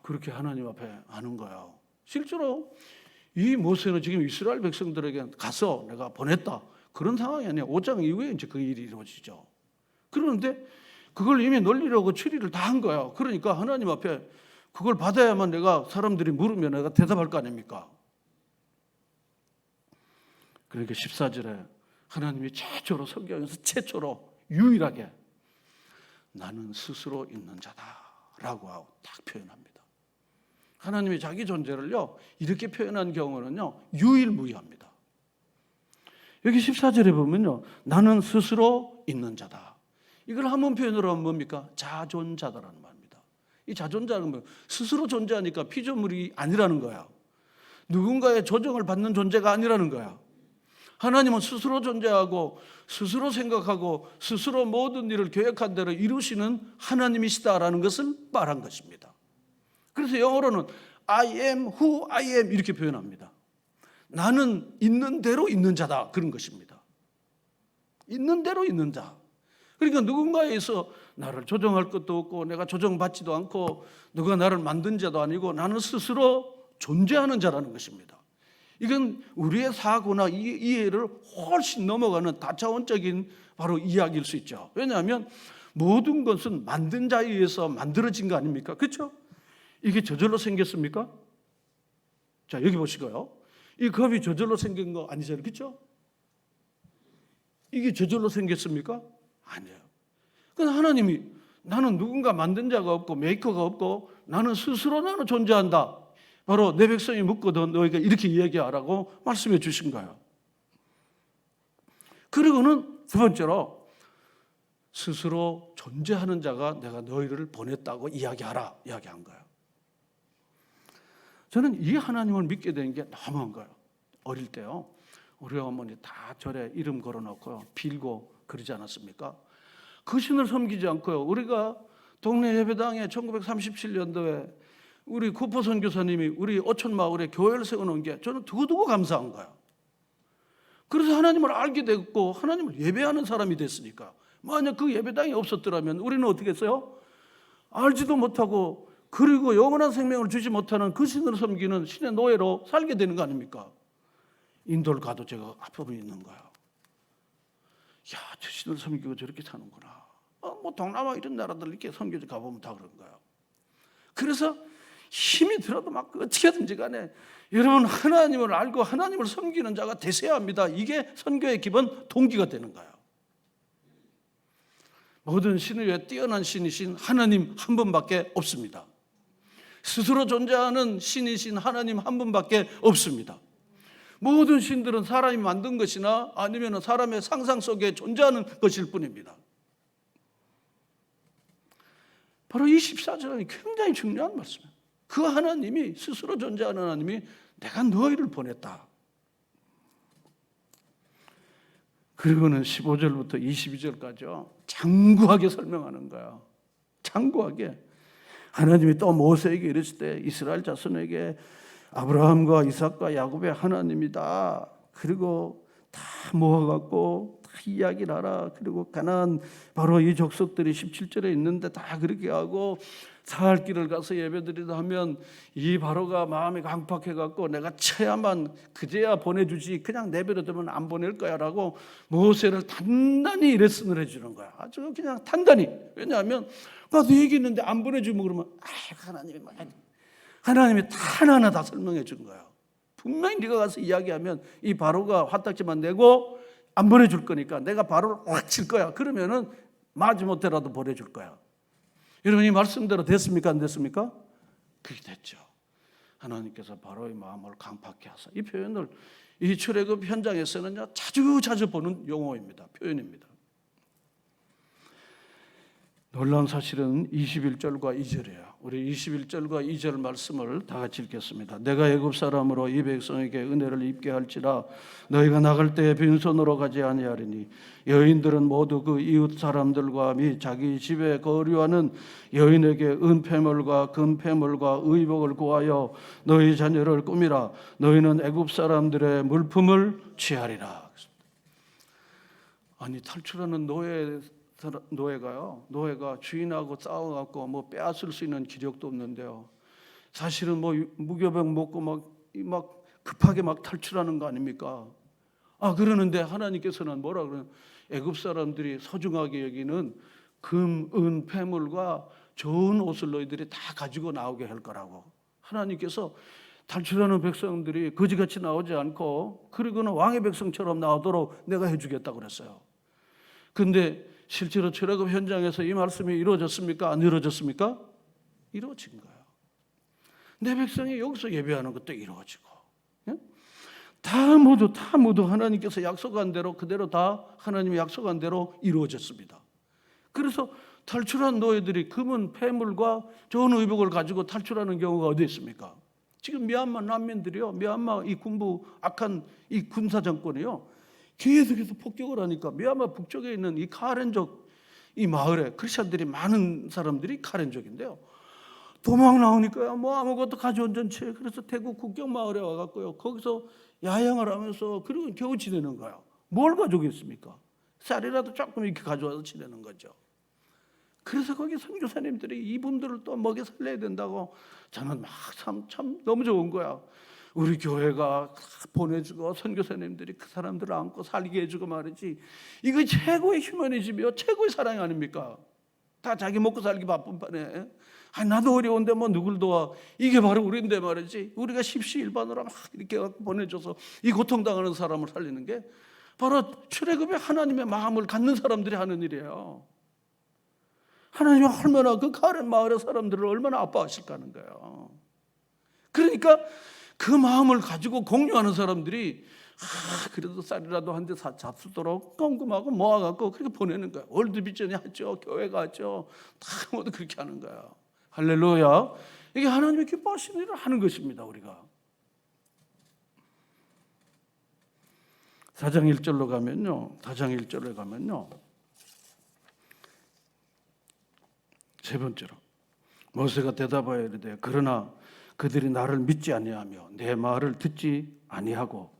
그렇게 하나님 앞에 하는 거예요. 실제로 이 모세는 지금 이스라엘 백성들에게 가서 내가 보냈다. 그런 상황이 아니에요. 5장 이후에 이제 그 일이 이루어지죠. 그런데 그걸 이미 논리라고 추리를 다 한 거예요. 그러니까 하나님 앞에 그걸 받아야만 내가 사람들이 물으면 내가 대답할 거 아닙니까? 그러니까 14절에 하나님이 최초로 성경에서 최초로 유일하게 나는 스스로 있는 자다라고 하고 딱 표현합니다. 하나님이 자기 존재를요 이렇게 표현한 경우는요 유일무이합니다. 여기 14절에 보면요 나는 스스로 있는 자다. 이걸 한문 표현으로 하면 뭡니까? 자존자다라는 말입니다. 이 자존자는 뭐 스스로 존재하니까 피조물이 아니라는 거야. 누군가의 조정을 받는 존재가 아니라는 거야. 하나님은 스스로 존재하고 스스로 생각하고 스스로 모든 일을 계획한 대로 이루시는 하나님이시다라는 것을 말한 것입니다. 그래서 영어로는 I am who I am 이렇게 표현합니다. 나는 있는 대로 있는 자다 그런 것입니다. 있는 대로 있는 자. 그러니까 누군가에서 나를 조정할 것도 없고 내가 조정받지도 않고 누가 나를 만든 자도 아니고 나는 스스로 존재하는 자라는 것입니다. 이건 우리의 사고나 이해를 훨씬 넘어가는 다차원적인 바로 이야기일 수 있죠. 왜냐하면 모든 것은 만든 자에 의해서 만들어진 거 아닙니까? 그렇죠? 이게 저절로 생겼습니까? 자 여기 보시고요. 이 겁이 저절로 생긴 거 아니잖아요. 그렇죠? 이게 저절로 생겼습니까? 아니에요. 그래서 하나님이 나는 누군가 만든 자가 없고 메이커가 없고 나는 스스로 나는 존재한다. 바로 내 백성이 묻거든 너희가 이렇게 이야기하라고 말씀해 주신 거예요. 그리고는 두 번째로 스스로 존재하는 자가 내가 너희를 보냈다고 이야기한 거예요. 저는 이 하나님을 믿게 된 게 너무한 거예요. 어릴 때요. 우리 어머니 다 절에 이름 걸어놓고 빌고 그러지 않았습니까? 그 신을 섬기지 않고요. 우리가 동네 예배당에 1937년도에 우리 구포 선교사님이 우리 어촌 마을에 교회를 세워놓은 게 저는 두고두고 감사한 거예요. 그래서 하나님을 알게 됐고 하나님을 예배하는 사람이 됐으니까. 만약 그 예배당이 없었더라면 우리는 어떻게 했어요? 알지도 못하고 그리고 영원한 생명을 주지 못하는 그 신을 섬기는 신의 노예로 살게 되는 거 아닙니까? 인도를 가도 제가 앞으로 있는 거예요. 야, 저 신을 섬기고 저렇게 사는구나. 뭐 동남아 이런 나라들 이렇게 섬겨 가보면 다 그런 거예요. 그래서 힘이 들어도 막 어떻게든지 간에 여러분 하나님을 알고 하나님을 섬기는 자가 되셔야 합니다. 이게 선교의 기본 동기가 되는 거예요. 모든 신 위에 뛰어난 신이신 하나님 한 분밖에 없습니다. 스스로 존재하는 신이신 하나님 한 분밖에 없습니다. 모든 신들은 사람이 만든 것이나 아니면 사람의 상상 속에 존재하는 것일 뿐입니다. 바로 이 14절은 굉장히 중요한 말씀이에요. 그 하나님이 스스로 존재하는 하나님이 내가 너희를 보냈다. 그리고는 15절부터 22절까지 장구하게 설명하는 거야. 장구하게. 하나님이 또 모세에게 이르실 때 이스라엘 자손에게 아브라함과 이삭과 야곱의 하나님이다. 그리고 다 모아갖고 다 이야기를 하라. 그리고 가나안 바로 이 족속들이 17절에 있는데 다 그렇게 하고 사할 길을 가서 예배드리다 하면 이 바로가 마음이 강팍해갖고 내가 쳐야만 그제야 보내주지 그냥 내버려두면 안 보낼 거야 라고 모세를 단단히 레슨을 해주는 거야. 아주 그냥 단단히. 왜냐하면 나도 얘기 있는데 안 보내주면 그러면 하나님이 다 하나하나 다 설명해 준 거야. 분명히 네가 가서 이야기하면 이 바로가 화딱지만 내고 안 보내줄 거니까 내가 바로를 확 칠 거야. 그러면은 마지못해라도 보내줄 거야. 여러분 이 말씀대로 됐습니까? 안 됐습니까? 그게 됐죠. 하나님께서 바로의 마음을 강팍케 하사. 이 표현을 이 출애굽 현장에서는요 자주 보는 용어입니다. 표현입니다. 놀라운 사실은 21절과 2절이에요. 우리 21절과 2절 말씀을 다 같이 읽겠습니다. 내가 애굽 사람으로 이 백성에게 은혜를 입게 할지라 너희가 나갈 때에 빈손으로 가지 아니하리니 여인들은 모두 그 이웃 사람들과 및 자기 집에 거류하는 여인에게 은폐물과 금폐물과 의복을 구하여 너희 자녀를 꾸미라. 너희는 애굽 사람들의 물품을 취하리라. 아니 탈출하는 노예가 주인하고 싸워갖고 뭐 빼앗을 수 있는 기력도 없는데요. 사실은 뭐 무교병 먹고 막 급하게 막 탈출하는 거 아닙니까? 그러는데 하나님께서는 뭐라 그러냐? 애굽 사람들이 소중하게 여기는 금, 은, 폐물과 좋은 옷을 너희들이 다 가지고 나오게 할 거라고. 하나님께서 탈출하는 백성들이 거지같이 나오지 않고 그리고는 왕의 백성처럼 나오도록 내가 해주겠다고 그랬어요. 근데 실제로 출애굽 현장에서 이 말씀이 이루어졌습니까? 안 이루어졌습니까? 이루어진 거예요. 내 백성이 여기서 예배하는 것도 이루어지고, 다 모두 하나님께서 약속한 대로 그대로 다 하나님이 약속한 대로 이루어졌습니다. 그래서 탈출한 노예들이 금은 폐물과 좋은 의복을 가지고 탈출하는 경우가 어디 있습니까? 지금 미얀마 난민들이요, 미얀마 이 군부 악한 이 군사 정권이요, 계속해서 폭격을 하니까 미얀마 북쪽에 있는 이 카렌족 이 마을에 크리스천들이 많은 사람들이 카렌족인데요. 도망 나오니까요, 뭐 아무것도 가져온 전체. 그래서 태국 국경 마을에 와갖고요, 거기서 야영을 하면서 그리고 겨우 지내는 거예요. 뭘 가져오겠습니까? 쌀이라도 조금 이렇게 가져와서 지내는 거죠. 그래서 거기 선교사님들이 이분들을 또 먹여 살려야 된다고 저는 막 참 너무 좋은 거야. 우리 교회가 보내주고 선교사님들이 그 사람들을 안고 살게 해주고 말이지. 이거 최고의 휴머니즘이요, 최고의 사랑이 아닙니까? 다 자기 먹고 살기 바쁜 판에 나도 어려운데 뭐 누굴 도와. 이게 바로 우리인데 말이지. 우리가 십시일반으로 막 이렇게 보내줘서 이 고통당하는 사람을 살리는 게 바로 출애굽의 하나님의 마음을 갖는 사람들이 하는 일이에요. 하나님이 얼마나 그 가렌 마을의 사람들을 얼마나 아파하실까 하는 거예요. 그러니까 그 마음을 가지고 공유하는 사람들이 그래도 쌀이라도 한 대 잡수도록 꼼꼼하고 모아갖고 그렇게 보내는 거야. 월드비전이 하죠, 교회가 하죠, 다 모두 그렇게 하는 거야. 할렐루야. 이게 하나님의 기뻐하시는 일을 하는 것입니다. 우리가 4장 1절로 가면요, 세 번째로 모세가 대답하여 이르되 그러나 그들이 나를 믿지 아니하며 내 말을 듣지 아니하고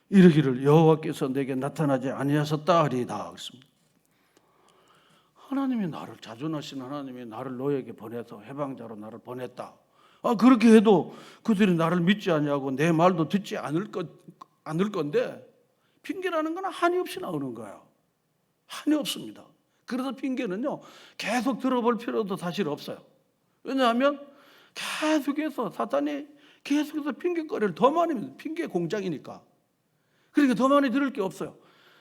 이르기를 여호와께서 내게 나타나지 아니하셨다 하리이다. 그렇습니다. 하나님이 나를 자존하신 하나님이 나를 너에게 보내서 해방자로 나를 보냈다. 그렇게 해도 그들이 나를 믿지 아니하고 내 말도 듣지 않을 것 않을 건데 핑계라는 건 한이 없이 나오는 거예요. 한이 없습니다. 그래서 핑계는요, 계속 들어볼 필요도 사실 없어요. 왜냐하면 계속해서 사탄이 계속해서 핑계거리를 더 많이, 핑계 공장이니까. 그러니까 더 많이 들을 게 없어요.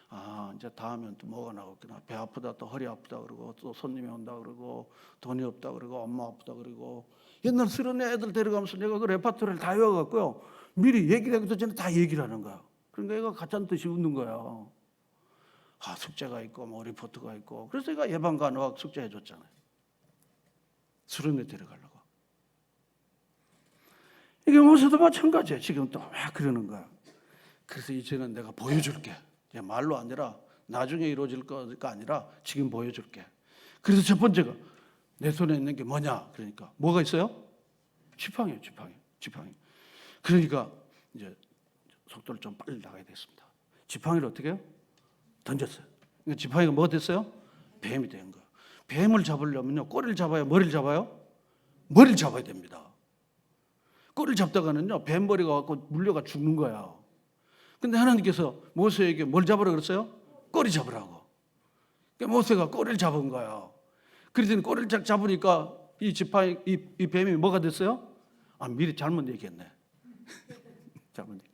아, 이제 다음엔 또 뭐가 나오겠구나. 배 아프다, 또 허리 아프다 그러고, 또 손님이 온다 그러고, 돈이 없다 그러고, 엄마 아프다 그러고. 옛날 쓰러진 애들 데려가면서 내가 그 레파토리를 다 외워갖고요, 미리 얘기를 하기도 전에 다 얘기를 하는 거야. 그러니까 얘가 가짜는 듯이 웃는 거야. 아, 숙제가 있고 뭐 리포트가 있고. 그래서 얘가 예방간호학 숙제 해줬잖아요. 수련회 데려가려고. 이게 모세도 마찬가지예요. 지금 또 왜 그러는 거야. 그래서 이제는 내가 보여줄게. 말로 아니라 나중에 이루어질 거가 아니라 지금 보여줄게. 그래서 첫 번째가 내 손에 있는 게 뭐냐. 그러니까 뭐가 있어요? 지팡이에요. 지팡이. 그러니까 이제 속도를 좀 빨리 나가야 되겠습니다. 지팡이를 어떻게 해요? 던졌어요. 그러니까 지팡이가 뭐가 됐어요? 뱀이 된 거예요. 뱀을 잡으려면요, 꼬리를 잡아요, 머리를 잡아요? 머리를 잡아야 됩니다. 꼬리를 잡다가는요, 뱀머리가 갖고 물려가 죽는 거야. 근데 하나님께서 모세에게 뭘 잡으라 그랬어요? 꼬리 잡으라고. 그러니까 모세가 꼬리를 잡은 거야. 그랬더니 꼬리를 쫙 잡으니까 이 지팡이, 이 뱀이 뭐가 됐어요? 아, 미리 잘못 얘기했네. 잘못 얘기했네.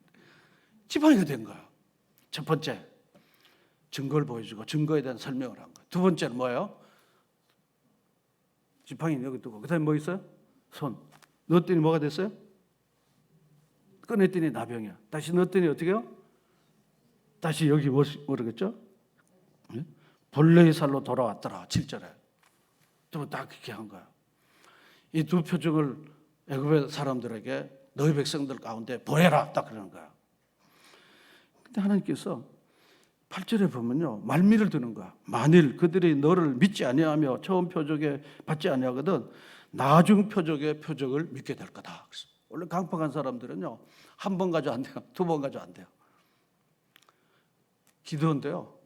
지팡이가 된 거야. 첫 번째, 증거를 보여주고 증거에 대한 설명을 한 거야. 두 번째는 뭐예요? 지팡이 여기 두고, 그 다음에 뭐 있어요? 손. 넣었더니 뭐가 됐어요? 꺼냈더니 나병이야. 다시 넣었더니 어떻게 해요? 다시 여기 모르겠죠? 본래의 살로 돌아왔더라. 7절에. 또 다 그렇게 한 거야. 이 두 표적을 애굽의 사람들에게 너희 백성들 가운데 보여라. 딱 그러는 거야. 근데 하나님께서 8절에 보면요, 말미를 드는 거야. 만일 그들이 너를 믿지 아니하며 처음 표적에 받지 아니하거든 나중 표적의 표적을 믿게 될 거다. 그래서 원래 강팍한 사람들은요, 한 번 가지고 안 돼요. 두 번 가지고 안 돼요. 기도인데요,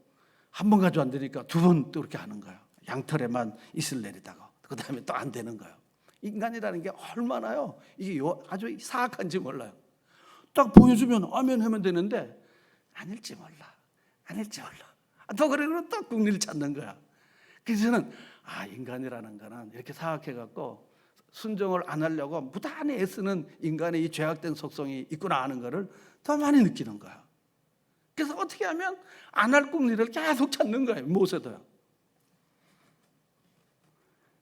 한 번 가지고 안 되니까 두 번 또 그렇게 하는 거예요. 양털에만 이슬 내리다가 그 다음에 또 안 되는 거예요. 인간이라는 게 얼마나요, 이게 아주 사악한지 몰라요. 딱 보여주면 아멘 하면 되는데 아닐지 몰라. 또 그러고 또 국리를 찾는 거야. 그래서 저는 인간이라는 거는 이렇게 사악해갖고 순종을 안 하려고 무단히 애쓰는 인간의 이 죄악된 속성이 있구나 하는 거를 더 많이 느끼는 거야. 그래서 어떻게 하면 안 할 국리를 계속 찾는 거예요. 모세도요.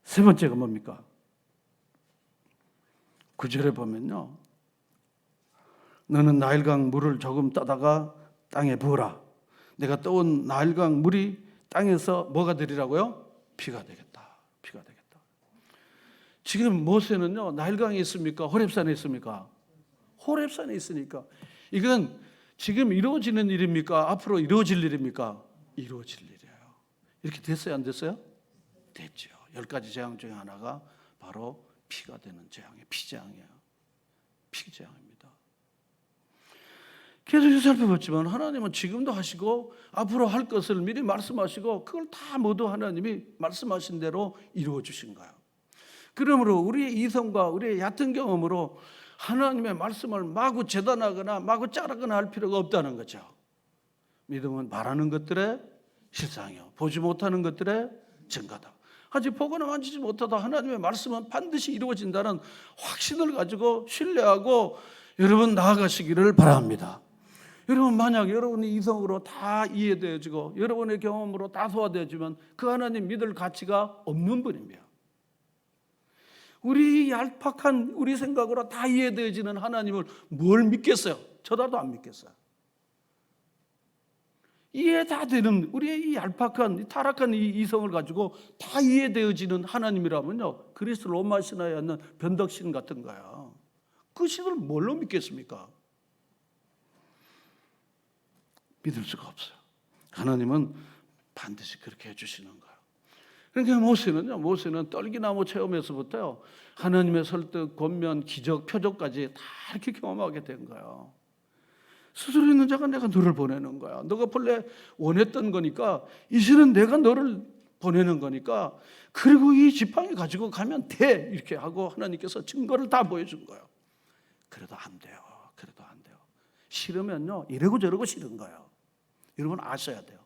세 번째가 뭡니까? 9절에 보면요, 너는 나일강 물을 조금 떠다가 땅에 부어라. 내가 떠온 나일강 물이 땅에서 뭐가 되리라고요? 피가 되겠다. 지금 모세는요, 나일강에 있습니까? 호렙산에 있습니까? 호렙산에 있으니까 이건 지금 이루어지는 일입니까? 앞으로 이루어질 일입니까? 이루어질 일이에요. 이렇게 됐어요? 안 됐어요? 됐죠. 10가지 재앙 중에 하나가 바로 피가 되는 재앙이에요. 피재앙이에요. 피재앙입니다. 계속 살펴봤지만 하나님은 지금도 하시고 앞으로 할 것을 미리 말씀하시고 그걸 다 모두 하나님이 말씀하신 대로 이루어 주신 거예요. 그러므로 우리의 이성과 우리의 얕은 경험으로 하나님의 말씀을 마구 재단하거나 마구 자르거나 할 필요가 없다는 거죠. 믿음은 바라는 것들의 실상이요, 보지 못하는 것들의 증거다. 아직 보거나 만지지 못하다 하나님의 말씀은 반드시 이루어진다는 확신을 가지고 신뢰하고 여러분 나아가시기를 바랍니다. 여러분, 만약 여러분의 이성으로 다 이해되어지고 여러분의 경험으로 다 소화되어지면 그 하나님 믿을 가치가 없는 분입니다. 우리 얄팍한 우리 생각으로 다 이해되어지는 하나님을 뭘 믿겠어요? 저다도 안 믿겠어요. 이해 다 되는 우리의 이 얄팍한 이 타락한 이 이성을 가지고 다 이해되어지는 하나님이라면요, 그리스 로마 신화에 있는 변덕신 같은 거야. 그 신을 뭘로 믿겠습니까? 믿을 수가 없어요. 하나님은 반드시 그렇게 해주시는 거예요. 그러니까 모세는 떨기나무 체험에서부터요, 하나님의 설득, 권면, 기적, 표적까지 다 이렇게 경험하게 된 거예요. 스스로 있는 자가 내가 너를 보내는 거야. 너가 본래 원했던 거니까 이제는 내가 너를 보내는 거니까 그리고 이 지팡이 가지고 가면 돼. 이렇게 하고 하나님께서 증거를 다 보여준 거예요. 그래도 안 돼요. 싫으면요 이러고 저러고 싫은 거예요. 여러분 아셔야 돼요.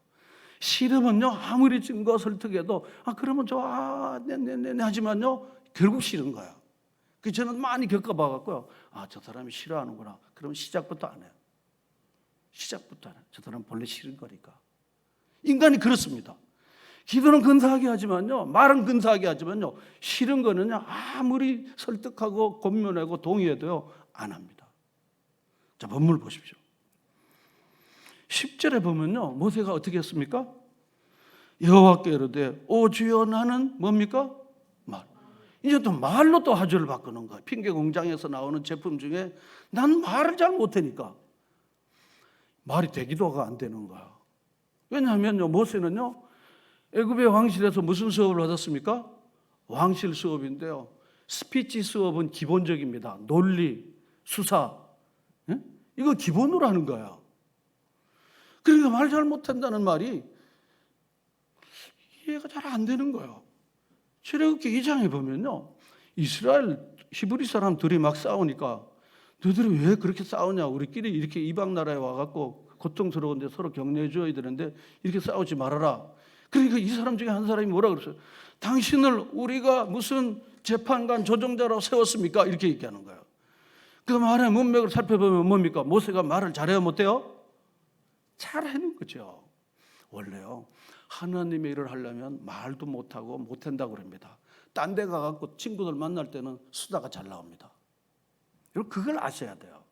싫으면요 아무리 증거 설득해도 그러면 좋아 네네네 하지만요 결국 싫은 거야. 그 저는 많이 겪어봐갖고요. 저 사람이 싫어하는구나. 그러면 시작부터 안 해요. 시작부터 안 해요. 저 사람 본래 싫은 거니까. 인간이 그렇습니다. 기도는 근사하게 하지만요, 말은 근사하게 하지만요, 싫은 거는요 아무리 설득하고 권면하고 동의해도요 안 합니다. 자, 본문을 보십시오. 10절에 보면요 모세가 어떻게 했습니까? 여호와께 이르되 오 주여 나는 뭡니까? 말. 이제 또 말로 또 화제를 바꾸는 거예요. 핑계 공장에서 나오는 제품 중에 난 말을 잘 못하니까 말이 되기도가 안 되는 거야. 왜냐하면요 모세는요 애굽의 왕실에서 무슨 수업을 받았습니까? 왕실 수업인데요. 스피치 수업은 기본적입니다. 논리, 수사, 이거 기본으로 하는 거야. 그러니까 말 잘 못한다는 말이 이해가 잘 안 되는 거예요. 출애굽기 2장에 보면요, 이스라엘 히브리 사람 둘이 막 싸우니까 너희들이 왜 그렇게 싸우냐? 우리끼리 이렇게 이방 나라에 와갖고 고통스러운데 서로 격려해 줘야 되는데 이렇게 싸우지 말아라. 그러니까 이 사람 중에 한 사람이 뭐라 그랬어요? 당신을 우리가 무슨 재판관 조정자로 세웠습니까? 이렇게 얘기하는 거예요. 그 말의 문맥을 살펴보면 뭡니까? 모세가 말을 잘해요 못해요? 잘하는 거죠. 원래요 하나님의 일을 하려면 말도 못하고 못한다고 그럽니다. 딴 데 가갖고 친구들 만날 때는 수다가 잘 나옵니다. 여러분 그걸 아셔야 돼요.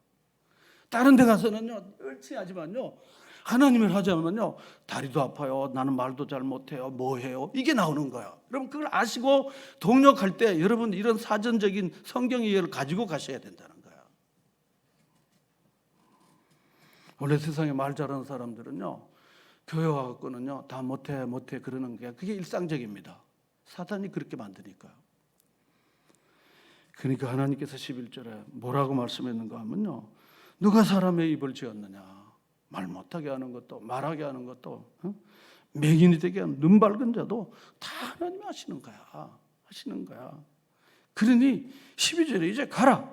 다른 데 가서는요 얼치하지만요 하나님을 하자면요 다리도 아파요, 나는 말도 잘 못해요, 뭐 해요, 이게 나오는 거예요. 여러분 그걸 아시고 동력할 때 여러분 이런 사전적인 성경 이해를 가지고 가셔야 된다는 거예요. 원래 세상에 말 잘하는 사람들은요 교회 와갖고는요 다 못해 그러는 게 그게 일상적입니다. 사단이 그렇게 만드니까요. 그러니까 하나님께서 11절에 뭐라고 말씀했는가 하면요 누가 사람의 입을 지었느냐, 말 못하게 하는 것도 말하게 하는 것도 맹인이 되게 하는 눈 밝은 자도 다 하나님이 하시는 거야. 그러니 12절에 이제 가라,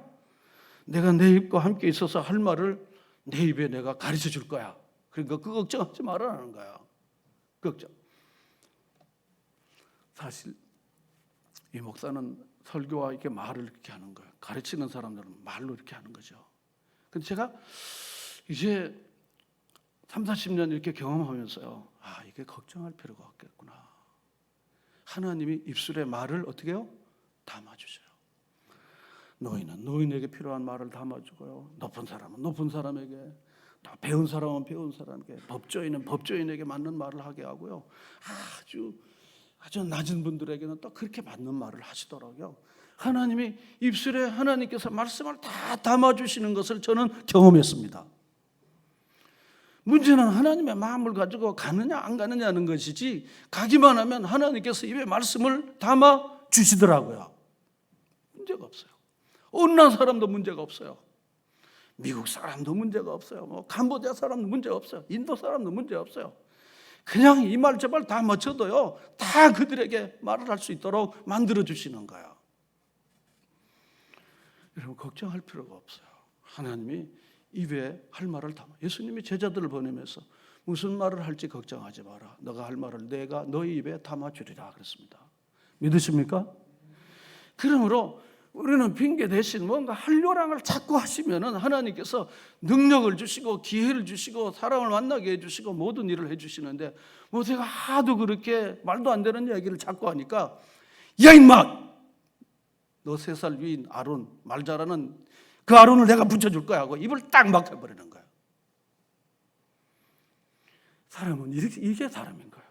내가 내 입과 함께 있어서 할 말을 내 입에 내가 가르쳐 줄 거야. 그러니까 그 걱정하지 말아라는 거야. 걱정. 사실 이 목사는 설교와 이렇게 말을 이렇게 하는 거예요. 가르치는 사람들은 말로 이렇게 하는 거죠. 근데 제가 이제 30-40년 이렇게 경험하면서요, 이게 걱정할 필요가 없겠구나. 하나님이 입술에 말을 어떻게 해요? 담아주셔요. 노인은 노인에게 필요한 말을 담아주고요, 높은 사람은 높은 사람에게, 배운 사람은 배운 사람에게, 법조인은 법조인에게 맞는 말을 하게 하고요, 아주 낮은 분들에게는 또 그렇게 맞는 말을 하시더라고요. 하나님이 입술에 하나님께서 말씀을 다 담아주시는 것을 저는 경험했습니다. 문제는 하나님의 마음을 가지고 가느냐 안 가느냐는 것이지, 가기만 하면 하나님께서 입에 말씀을 담아주시더라고요. 문제가 없어요. 온난 사람도 문제가 없어요. 미국 사람도 문제가 없어요. 캄보디아 사람도 문제가 없어요. 인도 사람도 문제가 없어요. 그냥 이 말 저 말 다 맞춰도요 다 그들에게 말을 할 수 있도록 만들어 주시는 거예요. 여러분 걱정할 필요가 없어요. 하나님이 입에 할 말을 담아. 예수님이 제자들을 보내면서 무슨 말을 할지 걱정하지 마라, 너가 할 말을 내가 너희 입에 담아주리라 그랬습니다. 믿으십니까? 그러므로 우리는 핑계 대신 뭔가 할 요량을 자꾸 하시면은 하나님께서 능력을 주시고 기회를 주시고 사람을 만나게 해주시고 모든 일을 해주시는데, 모세가 하도 그렇게 말도 안 되는 얘기를 자꾸 하니까, 야 임마, 너 3살 위인 아론, 말 잘하는 그 아론을 내가 붙여줄 거야 하고 입을 딱 막혀버리는 거야. 사람은 이게 사람인 거야.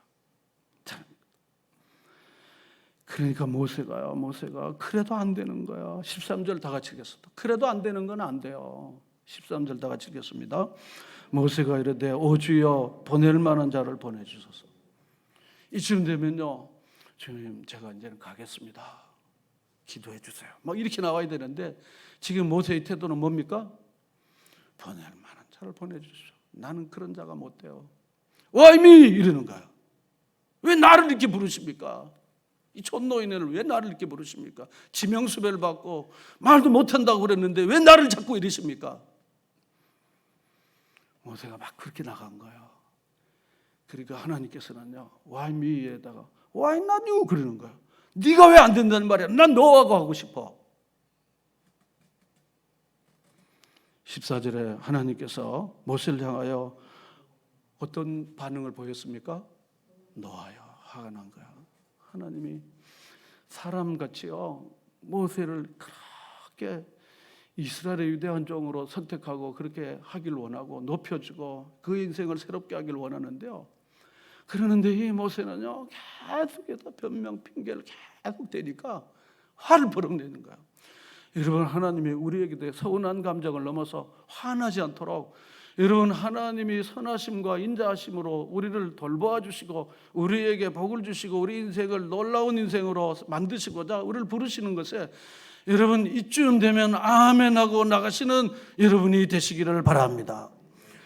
그러니까 모세가 그래도 안 되는 거야. 13절 다 같이 읽겠습니다. 그래도 안 되는 건 안 돼요. 13절 다 같이 읽겠습니다. 모세가 이르되 오 주여 보낼 만한 자를 보내주소서. 이쯤 되면요, 주님 제가 이제는 가겠습니다, 기도해 주세요, 막 이렇게 나와야 되는데, 지금 모세의 태도는 뭡니까? 보낼 만한 자를 보내주십시오. 나는 그런 자가 못 돼요. 와이미 이러는 거야. 왜 나를 이렇게 부르십니까? 이 촌노인을 왜 나를 이렇게 부르십니까? 지명수배를 받고 말도 못한다고 그랬는데 왜 나를 자꾸 이러십니까? 모세가 막 그렇게 나간 거예요. 그러니까 하나님께서는요, Why me에다가 Why not you? 그러는 거예요. 네가 왜 안 된다는 말이야? 난 너하고 하고 싶어. 14절에 하나님께서 모세를 향하여 어떤 반응을 보였습니까? 노하여, 화가 난 거야. 하나님이 사람같이요 모세를 그렇게 이스라엘의 위대한 종으로 선택하고 그렇게 하길 원하고 높여주고 그 인생을 새롭게 하길 원하는데요. 그러는데 이 모세는요 계속해서 변명 핑계를 계속 대니까 화를 버럭 내는 거야. 여러분, 하나님이 우리에게 서운한 감정을 넘어서 화나지 않도록 여러분, 하나님이 선하심과 인자하심으로 우리를 돌보아 주시고 우리에게 복을 주시고 우리 인생을 놀라운 인생으로 만드시고자 우리를 부르시는 것에 여러분 이쯤 되면 아멘 하고 나가시는 여러분이 되시기를 바랍니다.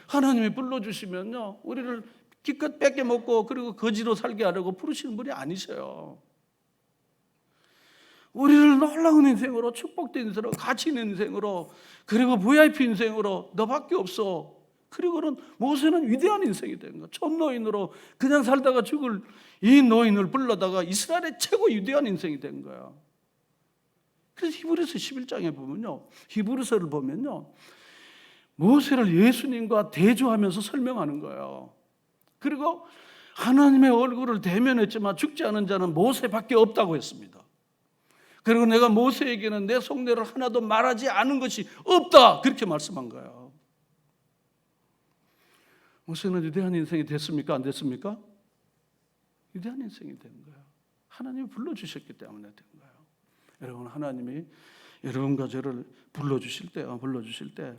하나님이 불러주시면요 우리를 기껏 뺏겨 먹고 그리고 거지로 살게 하려고 부르시는 분이 아니셔요. 우리를 놀라운 인생으로, 축복된 인생으로, 가치 있는 인생으로, 그리고 VIP 인생으로 너밖에 없어. 그리고는 모세는 위대한 인생이 된 거야. 촌노인으로 그냥 살다가 죽을 이 노인을 불러다가 이스라엘의 최고 위대한 인생이 된 거야. 그래서 히브리서 11장에 보면요, 히브리서를 보면요 모세를 예수님과 대조하면서 설명하는 거예요. 그리고 하나님의 얼굴을 대면했지만 죽지 않은 자는 모세밖에 없다고 했습니다. 그리고 내가 모세에게는 내 속내를 하나도 말하지 않은 것이 없다, 그렇게 말씀한 거예요. 모세는 위대한 인생이 됐습니까? 안 됐습니까? 위대한 인생이 된 거예요. 하나님이 불러주셨기 때문에 된 거예요. 여러분, 하나님이 여러분과 저를 불러주실 때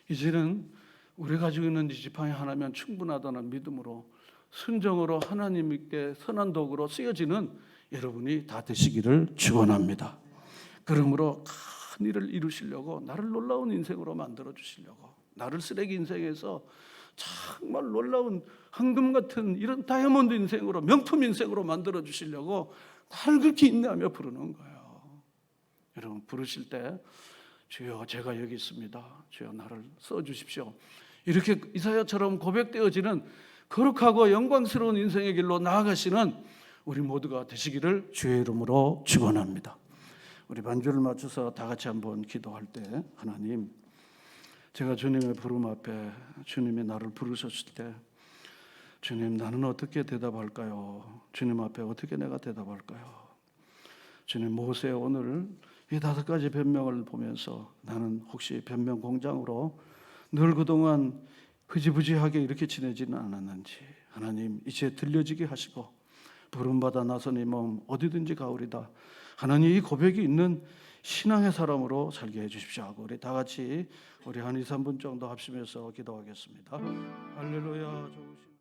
이제는 우리가 가지고 있는 이 지팡이 하나면 충분하다는 믿음으로 순종으로 하나님께 선한 도구로 쓰여지는 여러분이 다 되시기를 축원합니다. 그러므로 큰 일을 이루시려고, 나를 놀라운 인생으로 만들어 주시려고, 나를 쓰레기 인생에서 정말 놀라운 황금 같은 이런 다이아몬드 인생으로, 명품 인생으로 만들어 주시려고 나를 그렇게 인내하며 부르는 거예요. 여러분, 부르실 때 주여 제가 여기 있습니다, 주여 나를 써주십시오, 이렇게 이사야처럼 고백되어지는 거룩하고 영광스러운 인생의 길로 나아가시는 우리 모두가 되시기를 주의 이름으로 축원합니다. 우리 반주를 맞춰서 다 같이 한번 기도할 때, 하나님, 제가 주님의 부름 앞에 주님이 나를 부르셨을 때 주님, 나는 어떻게 대답할까요? 주님 앞에 어떻게 내가 대답할까요? 주님, 모세 오늘 이 5가지 변명을 보면서 나는 혹시 변명 공장으로 늘 그동안 흐지부지하게 이렇게 지내지는 않았는지 하나님 이제 들려지게 하시고 부름받아 나선 이 몸 어디든지 가오리다, 하나님 이 고백이 있는 신앙의 사람으로 살게 해주십시오 하고 우리 다 같이 우리 한 2, 3분 정도 합심해서 기도하겠습니다. 할렐루야. 좋으신